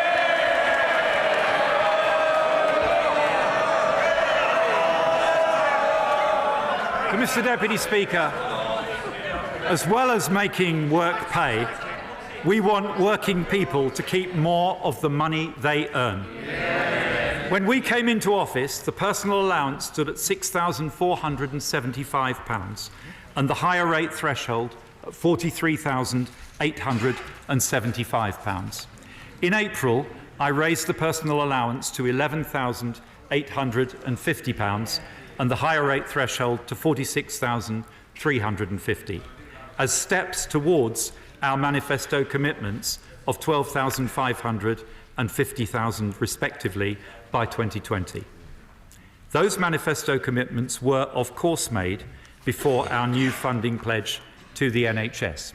Mr. Deputy Speaker, as well as making work pay, we want working people to keep more of the money they earn. When we came into office, the personal allowance stood at £6,475 and the higher rate threshold at £43,875. In April, I raised the personal allowance to £11,850 and the higher rate threshold to £46,350 as steps towards our manifesto commitments of £12,500 and £50,000 respectively by 2020. Those manifesto commitments were of course made before our new funding pledge to the NHS,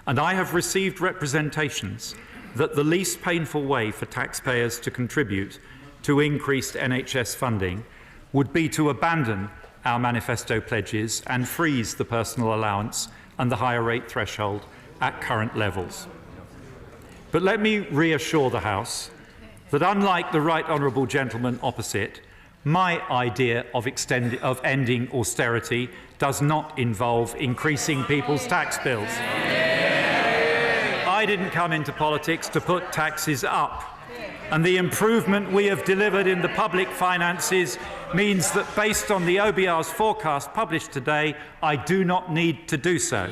and I have received representations that the least painful way for taxpayers to contribute to increased NHS funding would be to abandon our manifesto pledges and freeze the personal allowance and the higher rate threshold at current levels. But let me reassure the House that unlike the right honourable gentleman opposite, my idea of ending austerity does not involve increasing people's tax bills. I didn't come into politics to put taxes up, and the improvement we have delivered in the public finances means that, based on the OBR's forecast published today, I do not need to do so.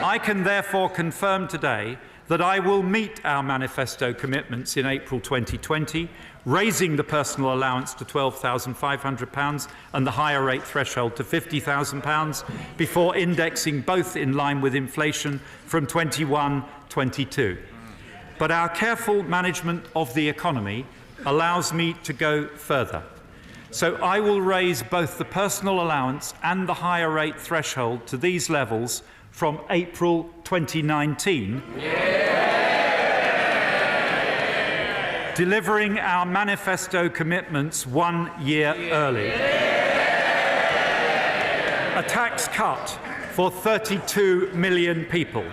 I can therefore confirm today that I will meet our manifesto commitments in April 2020, raising the personal allowance to £12,500 and the higher rate threshold to £50,000 before indexing both in line with inflation from 21-22. But our careful management of the economy allows me to go further. So I will raise both the personal allowance and the higher rate threshold to these levels from April 2019, delivering our manifesto commitments 1 year early. A tax cut for 32 million people.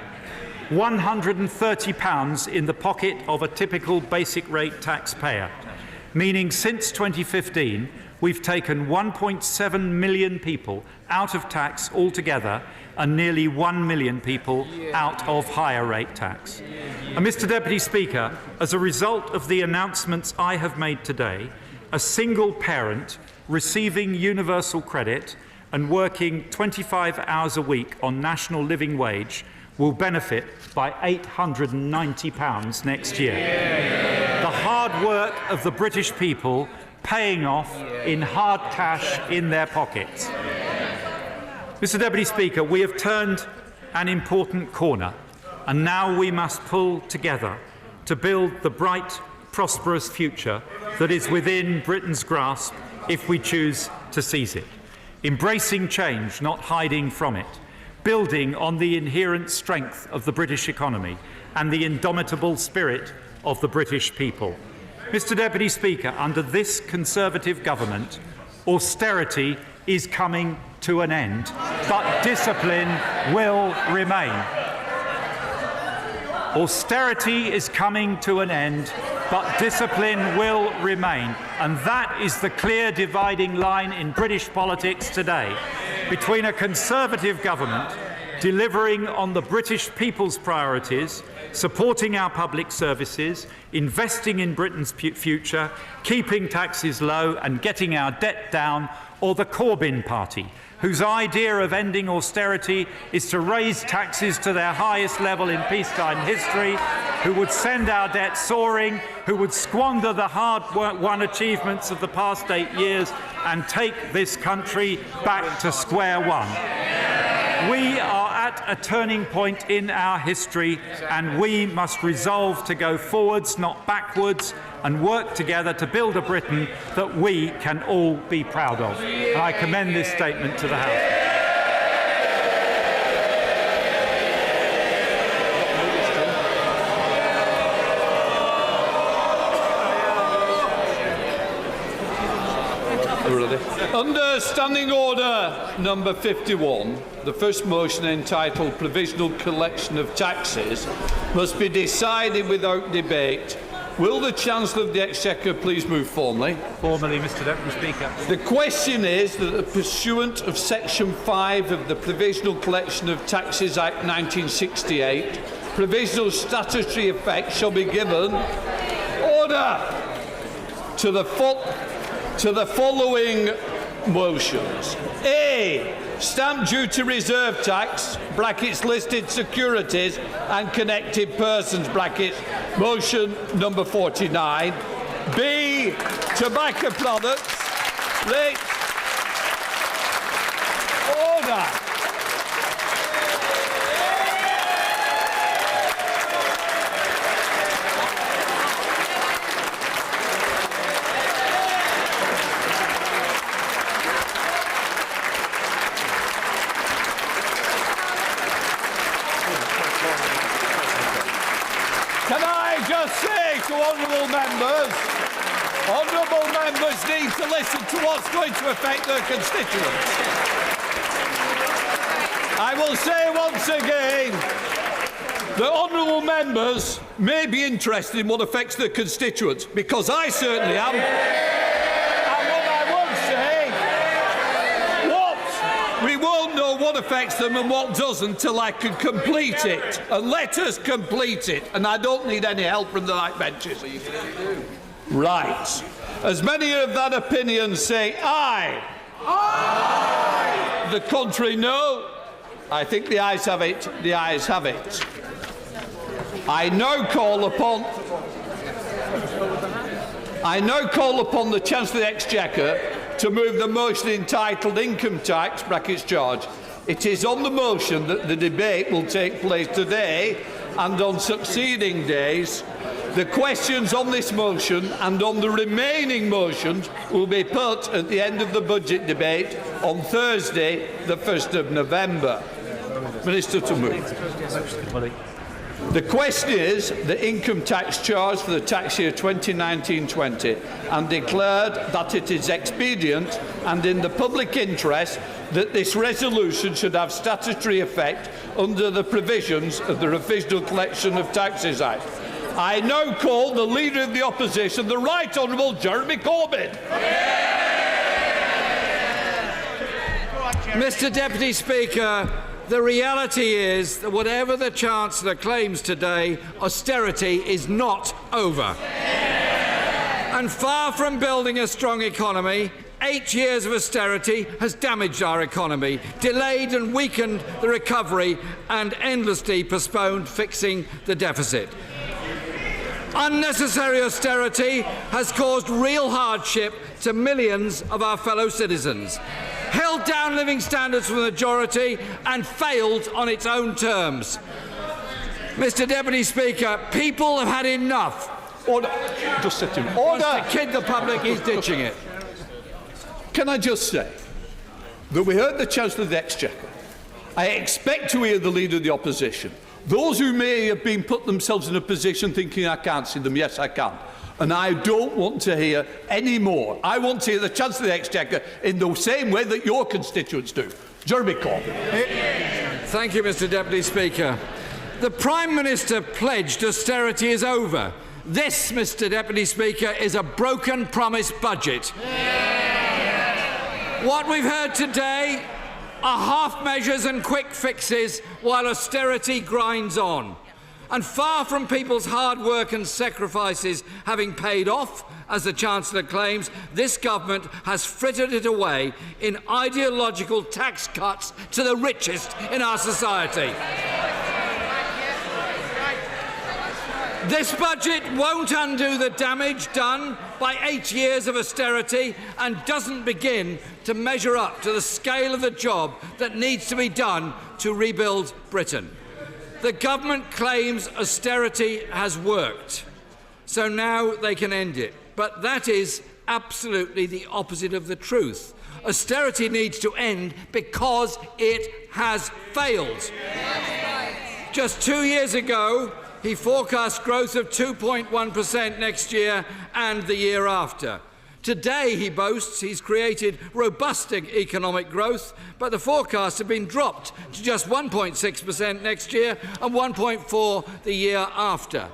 £130 in the pocket of a typical basic rate taxpayer, meaning since 2015 we've taken 1.7 million people out of tax altogether and nearly 1 million people out of higher rate tax. And Mr Deputy Speaker, as a result of the announcements I have made today, a single parent receiving universal credit and working 25 hours a week on national living wage will benefit by £890 next year. The hard work of the British people paying off in hard cash in their pockets. Mr Deputy Speaker, we have turned an important corner, and now we must pull together to build the bright, prosperous future that is within Britain's grasp if we choose to seize it. Embracing change, not hiding from it. Building on the inherent strength of the British economy and the indomitable spirit of the British people. Mr Deputy Speaker, under this Conservative government, austerity is coming to an end, but discipline will remain. Austerity is coming to an end, but discipline will remain. And that is the clear dividing line in British politics today between a Conservative government delivering on the British people's priorities, supporting our public services, investing in Britain's future, keeping taxes low and getting our debt down, or the Corbyn party, whose idea of ending austerity is to raise taxes to their highest level in peacetime history, who would send our debt soaring, who would squander the hard-won achievements of the past 8 years and take this country back to square one. We are at a turning point in our history, and we must resolve to go forwards, not backwards, and work together to build a Britain that we can all be proud of. And I commend this statement to the House. Under Standing Order number 51, the first motion, entitled Provisional Collection of Taxes, must be decided without debate. Will the Chancellor of the Exchequer please move formally? Formally, Mr Deputy Speaker. The question is that, pursuant of Section 5 of the Provisional Collection of Taxes Act 1968, provisional statutory effect shall be given to the following motions. A. Stamp duty reserve tax, brackets listed securities and connected persons, brackets, motion number 49. B. Tobacco products, order. Can I just say to honourable members need to listen to what's going to affect their constituents. I will say once again that honourable members may be interested in what affects their constituents, because I certainly am. And what I would say, we won't know what affects them and what doesn't until I can complete it. And let us complete it. And I don't need any help from the light benches. Right. As many of that opinion say aye. Aye. The contrary, no. I think the ayes have it. The ayes have it. I now call upon the Chancellor of the Exchequer to move the motion entitled Income Tax (brackets charge). It is on the motion that the debate will take place today and on succeeding days. The questions on this motion and on the remaining motions will be put at the end of the budget debate on Thursday, the 1st of November. Minister to move. The question is the income tax charge for the tax year 2019-20, and declared that it is expedient and in the public interest that this resolution should have statutory effect under the provisions of the Provisional Collection of Taxes Act. I now call the Leader of the Opposition, the Right Honourable Jeremy Corbyn. Mr Deputy Speaker, The reality is that whatever the Chancellor claims today, austerity is not over. And far from building a strong economy, 8 years of austerity has damaged our economy, delayed and weakened the recovery, and endlessly postponed fixing the deficit. Unnecessary austerity has caused real hardship to millions of our fellow citizens, held down living standards for the majority, and failed on its own terms. Mr. Deputy Speaker, people have had enough. Order. Just sit down. Order. Order. To kid the public, he's ditching it. Can I just say that we heard the Chancellor of the Exchequer. I expect to hear the Leader of the Opposition. Those who may have been put themselves in a position thinking I can't see them, yes, I can. And I don't want to hear any more. I want to hear the Chancellor of the Exchequer in the same way that your constituents do. Jeremy Corbyn. Thank you, Mr. Deputy Speaker. The Prime Minister pledged austerity is over. This, Mr. Deputy Speaker, is a broken promise budget. What we've heard today are half measures and quick fixes while austerity grinds on. And far from people's hard work and sacrifices having paid off, as the Chancellor claims, this government has frittered it away in ideological tax cuts to the richest in our society. This budget won't undo the damage done by 8 years of austerity and doesn't begin to measure up to the scale of the job that needs to be done to rebuild Britain. The government claims austerity has worked, so now they can end it. But that is absolutely the opposite of the truth. Austerity needs to end because it has failed. Just 2 years ago, he forecast growth of 2.1% next year and the year after. Today, he boasts he's created robust economic growth, but the forecasts have been dropped to just 1.6% next year and 1.4% the year after.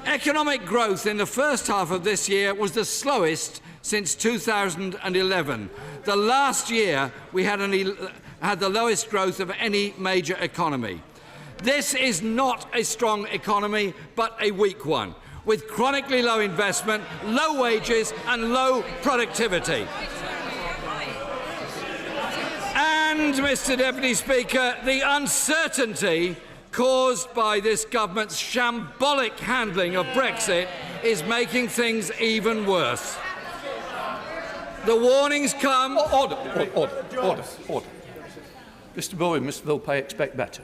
Economic growth in the first half of this year was the slowest since 2011. The last year we had the lowest growth of any major economy. This is not a strong economy, but a weak one, with chronically low investment, low wages and low productivity. And, Mr. Deputy Speaker, the uncertainty caused by this government's shambolic handling of Brexit is making things even worse. The warnings come... Order. Mr. Bowen, Mr. Philp, I expect better.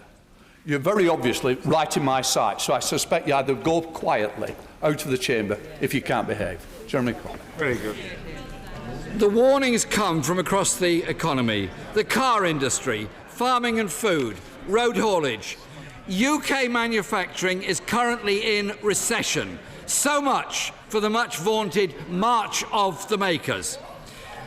You're very obviously right in my sight, so I suspect you either go quietly out of the chamber if you can't behave. Jeremy Corbyn. Very good. The warnings come from across the economy, the car industry, farming and food, road haulage. UK manufacturing is currently in recession. So much for the much vaunted March of the Makers.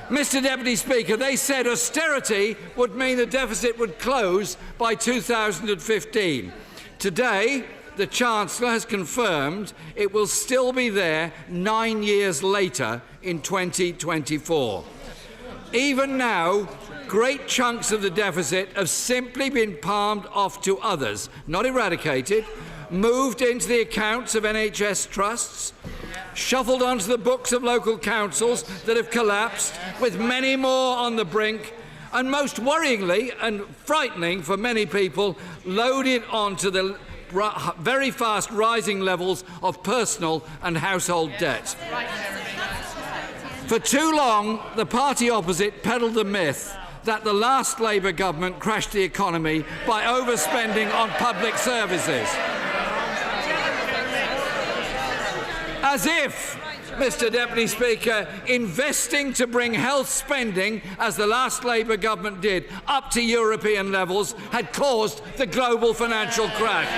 Mr. Deputy Speaker, they said austerity would mean the deficit would close by 2015. Today, the Chancellor has confirmed it will still be there 9 years later in 2024. Even now, great chunks of the deficit have simply been palmed off to others, not eradicated, moved into the accounts of NHS trusts, shuffled onto the books of local councils that have collapsed, with many more on the brink, and most worryingly and frightening for many people, loaded onto the very fast rising levels of personal and household debt. For too long, the party opposite peddled the myth that the last Labour government crashed the economy by overspending on public services. As if, Mr. Deputy Speaker, investing to bring health spending, as the last Labour government did, up to European levels had caused the global financial crash.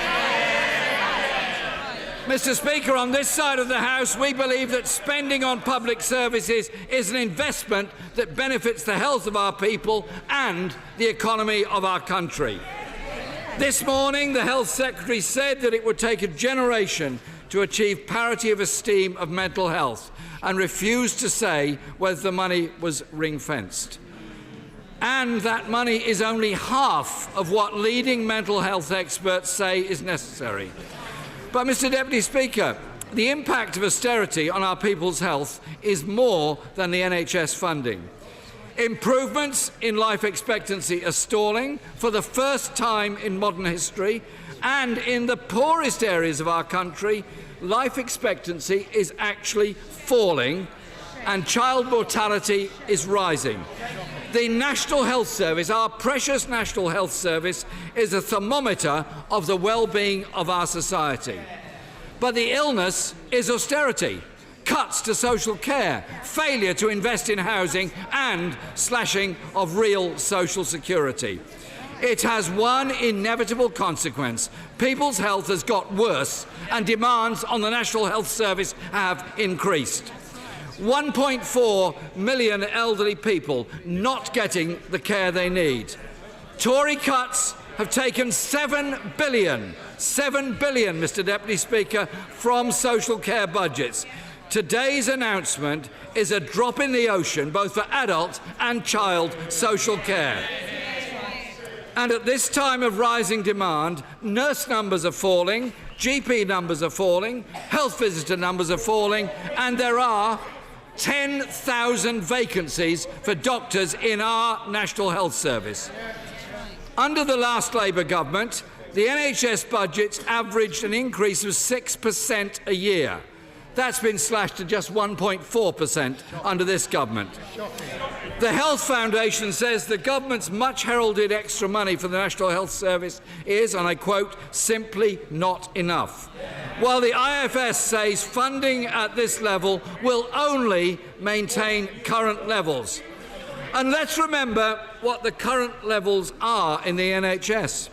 Mr. Speaker, on this side of the House, we believe that spending on public services is an investment that benefits the health of our people and the economy of our country. This morning, the Health Secretary said that it would take a generation to achieve parity of esteem of mental health and refused to say whether the money was ring-fenced. and that money is only half of what leading mental health experts say is necessary. But, Mr. Deputy Speaker, the impact of austerity on our people's health is more than the NHS funding. Improvements in life expectancy are stalling for the first time in modern history, and in the poorest areas of our country, life expectancy is actually falling and child mortality is rising. The National Health Service, our precious National Health Service, is a thermometer of the well-being of our society. But the illness is austerity, cuts to social care, failure to invest in housing and slashing of real social security. It has one inevitable consequence. People's health has got worse and demands on the National Health Service have increased. 1.4 million elderly people not getting the care they need. Tory cuts have taken £7 billion, Mr. Deputy Speaker, from social care budgets. Today's announcement is a drop in the ocean, both for adult and child social care. And at this time of rising demand, nurse numbers are falling, GP numbers are falling, health visitor numbers are falling, and there are 10,000 vacancies for doctors in our National Health Service. Under the last Labour government, the NHS budgets averaged an increase of 6% a year. That's been slashed to just 1.4% under this government. The Health Foundation says the government's much heralded extra money for the National Health Service is, and I quote, simply not enough. While the IFS says funding at this level will only maintain current levels. And let's remember what the current levels are in the NHS.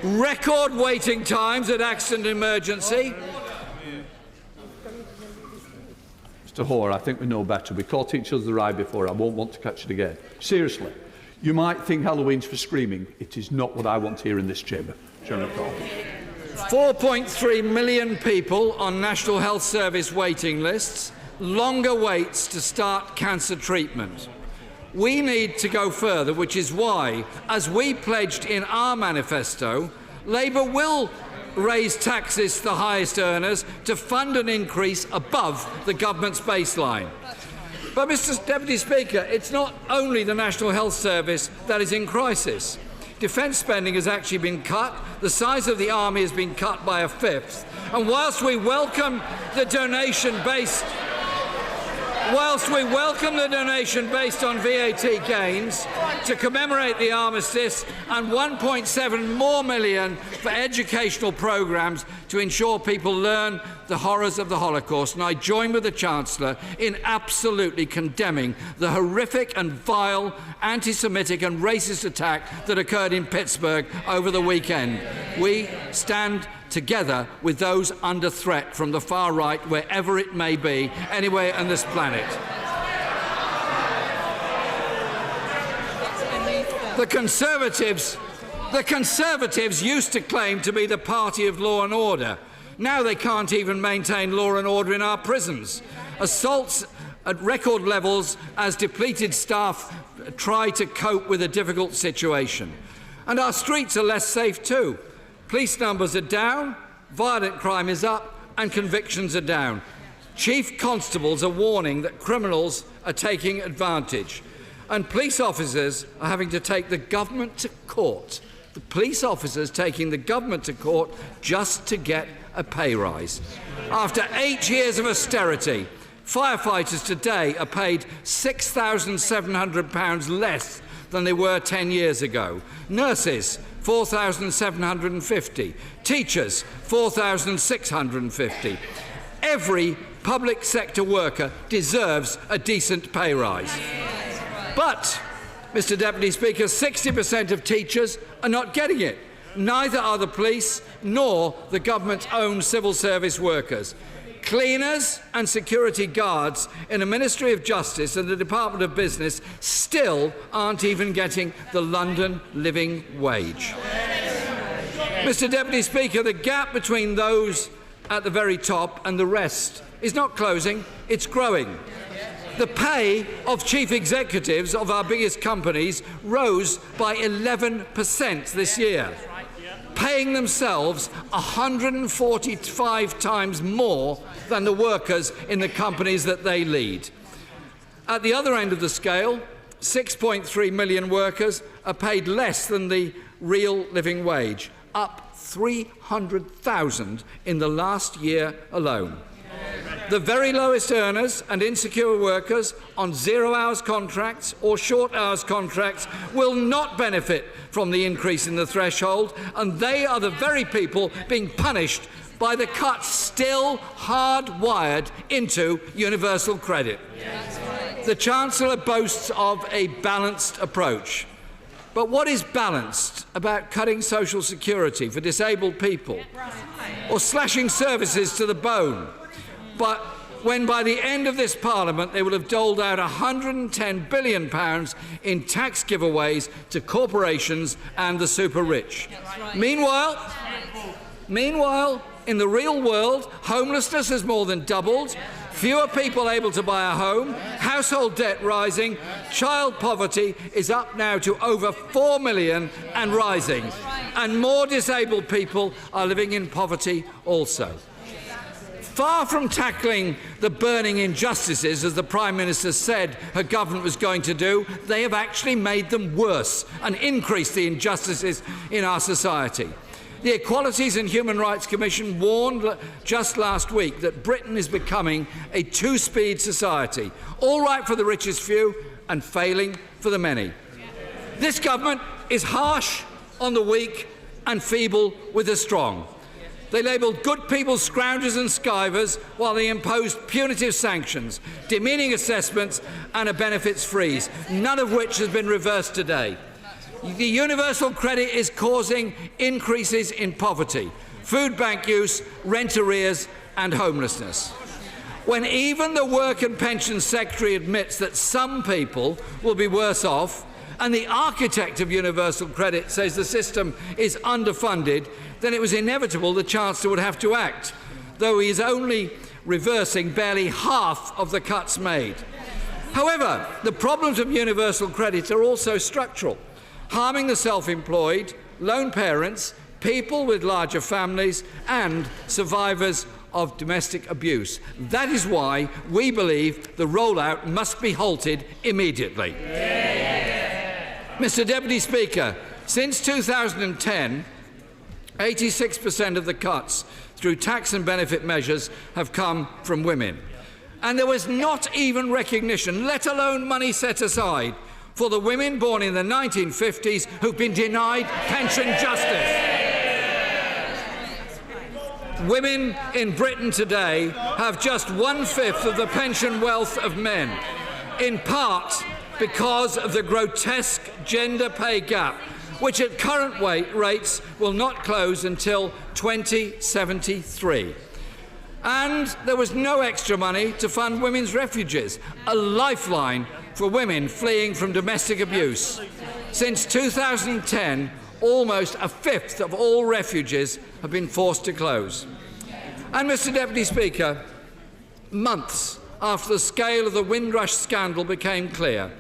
Record waiting times at accident and emergency. Mr. Hoare, I think we know better. We caught each other the ride before. I won't want to catch it again. Seriously, you might think Halloween's for screaming. It is not what I want here in this chamber. Chairman Corbyn. 4.3 million people on National Health Service waiting lists, longer waits to start cancer treatment. We need to go further, which is why, as we pledged in our manifesto, Labour will raise taxes to the highest earners to fund an increase above the government's baseline. But, Mr. Deputy Speaker, it's not only the National Health Service that is in crisis. Defence spending has actually been cut, the size of the army has been cut by a fifth, and whilst we welcome the donation based on VAT gains to commemorate the armistice and 1.7 million more for educational programmes to ensure people learn the horrors of the Holocaust, and I join with the Chancellor in absolutely condemning the horrific and vile anti-Semitic and racist attack that occurred in Pittsburgh over the weekend. We stand together with those under threat from the far right, wherever it may be, anywhere on this planet. The Conservatives used to claim to be the party of law and order. Now they can't even maintain law and order in our prisons. Assaults at record levels as depleted staff try to cope with a difficult situation. And our streets are less safe too. Police numbers are down, violent crime is up, and convictions are down. Chief constables are warning that criminals are taking advantage. And police officers are having to take the government to court. The police officers taking the government to court just to get a pay rise. After 8 years of austerity, firefighters today are paid £6,700 less than they were 10 years ago. Nurses, £4,750. Teachers, £4,650. Every public sector worker deserves a decent pay rise. But, Mr. Deputy Speaker, 60% of teachers are not getting it. Neither are the police nor the government's own civil service workers. Cleaners and security guards in the Ministry of Justice and the Department of Business still aren't even getting the London living wage. Mr. Deputy Speaker, the gap between those at the very top and the rest is not closing, it's growing. The pay of chief executives of our biggest companies rose by 11% this year, paying themselves 145 times more than the workers in the companies that they lead. At the other end of the scale, 6.3 million workers are paid less than the real living wage, up 300,000 in the last year alone. The very lowest earners and insecure workers on 0-hours contracts or short-hours contracts will not benefit from the increase in the threshold, and they are the very people being punished by the cuts still hardwired into universal credit. The Chancellor boasts of a balanced approach. But what is balanced about cutting social security for disabled people or slashing services to the bone? But when by the end of this Parliament they will have doled out £110 billion in tax giveaways to corporations and the super rich. Meanwhile, in the real world, homelessness has more than doubled, fewer people able to buy a home, household debt rising, child poverty is up now to over 4 million and rising, and more disabled people are living in poverty also. Far from tackling the burning injustices, as the Prime Minister said her government was going to do, they have actually made them worse and increased the injustices in our society. The Equalities and Human Rights Commission warned just last week that Britain is becoming a two-speed society, all right for the richest few and failing for the many. This government is harsh on the weak and feeble with the strong. They labelled good people scroungers and skivers while they imposed punitive sanctions, demeaning assessments and a benefits freeze, none of which has been reversed today. The universal credit is causing increases in poverty, food bank use, rent arrears and homelessness. When even the Work and Pensions Secretary admits that some people will be worse off, and the architect of universal credit says the system is underfunded, then it was inevitable the Chancellor would have to act, though he is only reversing barely half of the cuts made. However, the problems of universal credit are also structural, harming the self-employed, lone parents, people with larger families and survivors of domestic abuse. That is why we believe the rollout must be halted immediately. Mr. Deputy Speaker, since 2010, 86% of the cuts through tax and benefit measures have come from women. And there was not even recognition, let alone money set aside, for the women born in the 1950s who've been denied pension justice. Women in Britain today have just 1/5 of the pension wealth of men, in part because of the grotesque gender pay gap, which at current rates will not close until 2073. And there was no extra money to fund women's refuges, a lifeline for women fleeing from domestic abuse. Since 2010, almost 1/5 of all refuges have been forced to close. And, Mr. Deputy Speaker, months after the scale of the Windrush scandal became clear,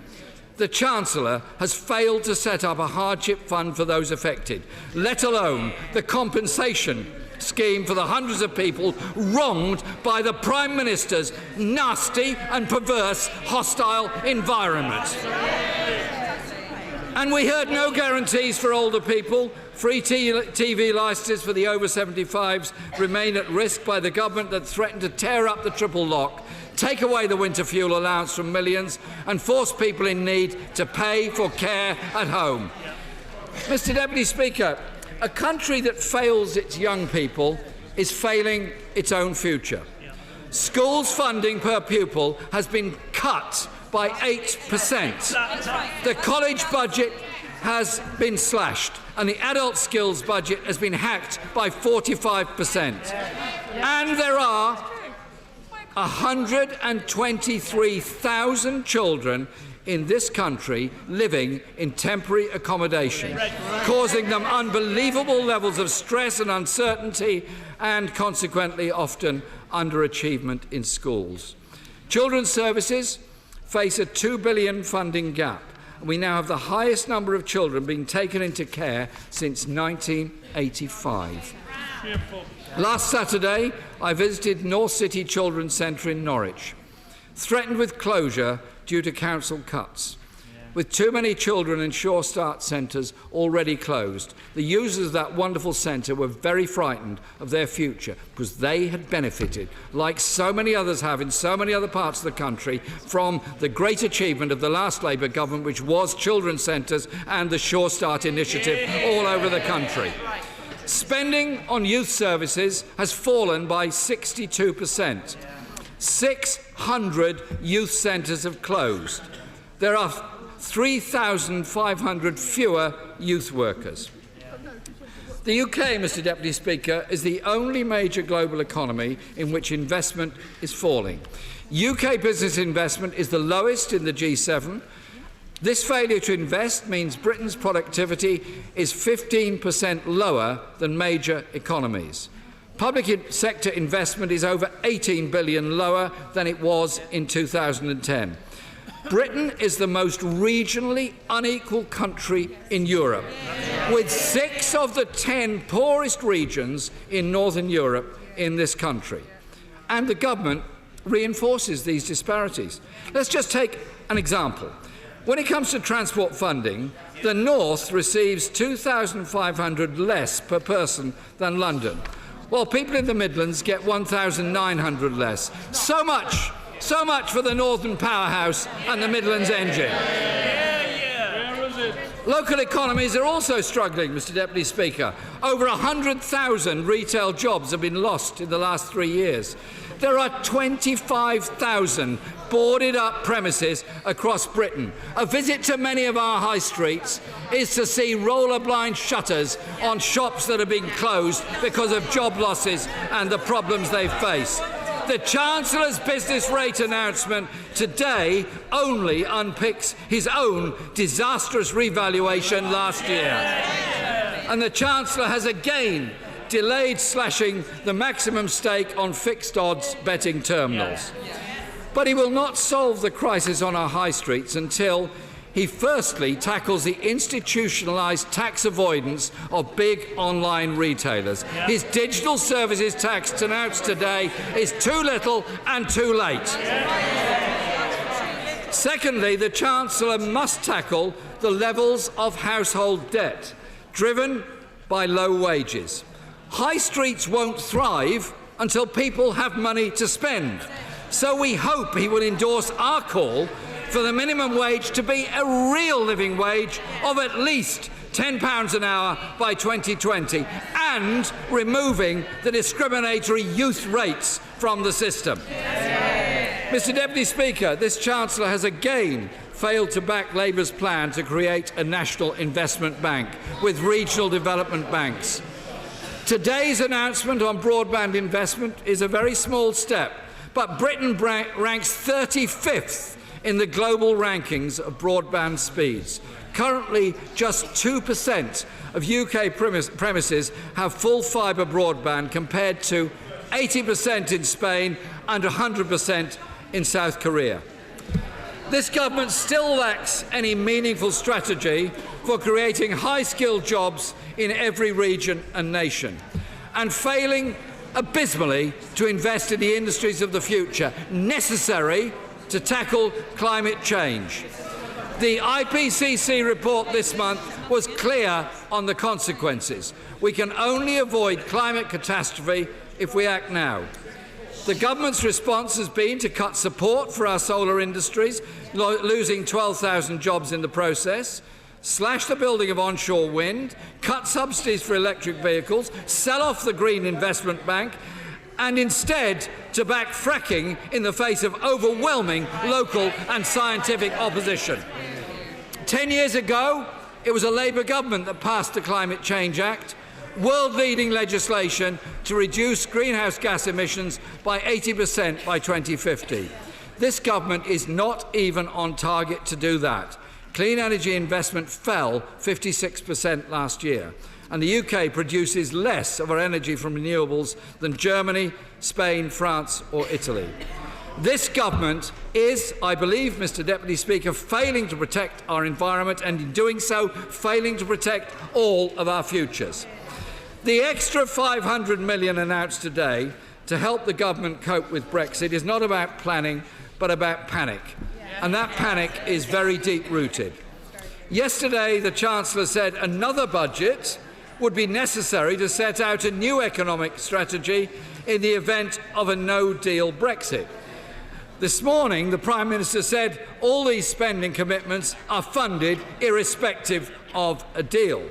the Chancellor has failed to set up a hardship fund for those affected, let alone the compensation scheme for the hundreds of people wronged by the Prime Minister's nasty and perverse hostile environment. And we heard no guarantees for older people. Free TV licences for the over 75s remain at risk by the government that threatened to tear up the triple lock, take away the winter fuel allowance from millions and force people in need to pay for care at home. Mr. Deputy Speaker, a country that fails its young people is failing its own future. Schools' funding per pupil has been cut by 8%. The college budget has been slashed and the adult skills budget has been hacked by 45%. And there are 123,000 children in this country living in temporary accommodation, causing them unbelievable levels of stress and uncertainty and consequently often underachievement in schools. Children's services face a £2 billion funding gap. We now have the highest number of children being taken into care since 1985. Last Saturday, I visited North City Children's Centre in Norwich, threatened with closure due to council cuts. With too many children in Sure Start centres already closed, the users of that wonderful centre were very frightened of their future because they had benefited, like so many others have in so many other parts of the country, from the great achievement of the last Labour government, which was children's centres and the Sure Start initiative all over the country. Spending on youth services has fallen by 62%. 600 youth centres have closed. There are 3,500 fewer youth workers. The UK, Mr Deputy Speaker, is the only major global economy in which investment is falling. UK business investment is the lowest in the G7. This failure to invest means Britain's productivity is 15% lower than major economies. Public sector investment is over $18 billion lower than it was in 2010. Britain is the most regionally unequal country in Europe, with 6 of the 10 poorest regions in Northern Europe in this country. And the government reinforces these disparities. Let's just take an example. When it comes to transport funding, the North receives $2,500 less per person than London, while people in the Midlands get $1,900 less. So much for the Northern powerhouse and the Midlands engine. Local economies are also struggling, Mr Deputy Speaker. Over 100,000 retail jobs have been lost in the last 3 years. There are 25,000 boarded-up premises across Britain. A visit to many of our high streets is to see roller-blind shutters on shops that are being closed because of job losses and the problems they face. The Chancellor's business rate announcement today only unpicks his own disastrous revaluation last year. And the Chancellor has again delayed slashing the maximum stake on fixed odds betting terminals. But he will not solve the crisis on our high streets until he firstly tackles the institutionalised tax avoidance of big online retailers. His digital services tax announced today is too little and too late. Secondly, the Chancellor must tackle the levels of household debt driven by low wages. High streets won't thrive until people have money to spend. So we hope he will endorse our call for the minimum wage to be a real living wage of at least £10 an hour by 2020 and removing the discriminatory youth rates from the system. Mr Deputy Speaker, this Chancellor has again failed to back Labour's plan to create a national investment bank with regional development banks. Today's announcement on broadband investment is a very small step, but Britain ranks 35th in the global rankings of broadband speeds. Currently, just 2% of UK premises have full fibre broadband compared to 80% in Spain and 100% in South Korea. This government still lacks any meaningful strategy for creating high-skilled jobs in every region and nation, and failing abysmally to invest in the industries of the future necessary to tackle climate change. The IPCC report this month was clear on the consequences. We can only avoid climate catastrophe if we act now. The government's response has been to cut support for our solar industries, losing 12,000 jobs in the process, slash the building of onshore wind, cut subsidies for electric vehicles, sell off the Green Investment Bank, and instead to back fracking in the face of overwhelming local and scientific opposition. 10 years ago, it was a Labour government that passed the Climate Change Act, world-leading legislation to reduce greenhouse gas emissions by 80% by 2050. This government is not even on target to do that. Clean energy investment fell 56% last year, and the UK produces less of our energy from renewables than Germany, Spain, France or Italy. This government is, I believe, Mr Deputy Speaker, failing to protect our environment and, in doing so, failing to protect all of our futures. The extra $500 million announced today to help the government cope with Brexit is not about planning, but about panic. And that panic is very deep-rooted. Yesterday, the Chancellor said another budget would be necessary to set out a new economic strategy in the event of a no-deal Brexit. This morning, the Prime Minister said all these spending commitments are funded irrespective of a deal.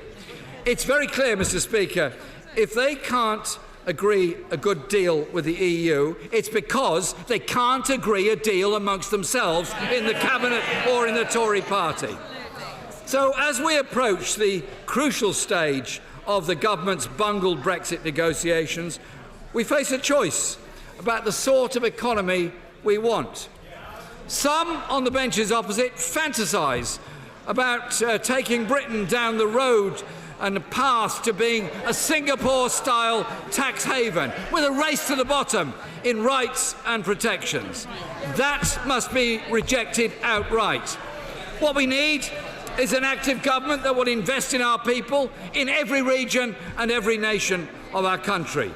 It's very clear, Mr Speaker, if they can't agree a good deal with the EU, it's because they can't agree a deal amongst themselves in the Cabinet or in the Tory party. So as we approach the crucial stage of the government's bungled Brexit negotiations, we face a choice about the sort of economy we want. Some on the benches opposite fantasise about taking Britain down the road and the path to being a Singapore-style tax haven with a race to the bottom in rights and protections. That must be rejected outright. What we need is an active government that will invest in our people in every region and every nation of our country,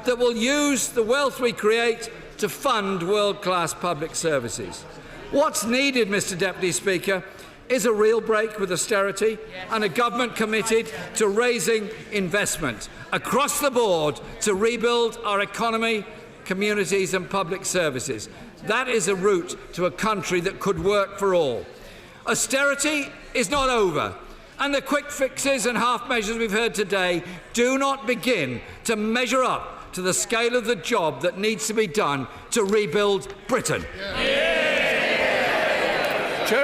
that will use the wealth we create to fund world-class public services. What's needed, Mr Deputy Speaker, is a real break with austerity and a government committed to raising investment across the board to rebuild our economy, communities and public services. That is a route to a country that could work for all. Austerity is not over, and the quick fixes and half measures we've heard today do not begin to measure up to the scale of the job that needs to be done to rebuild Britain.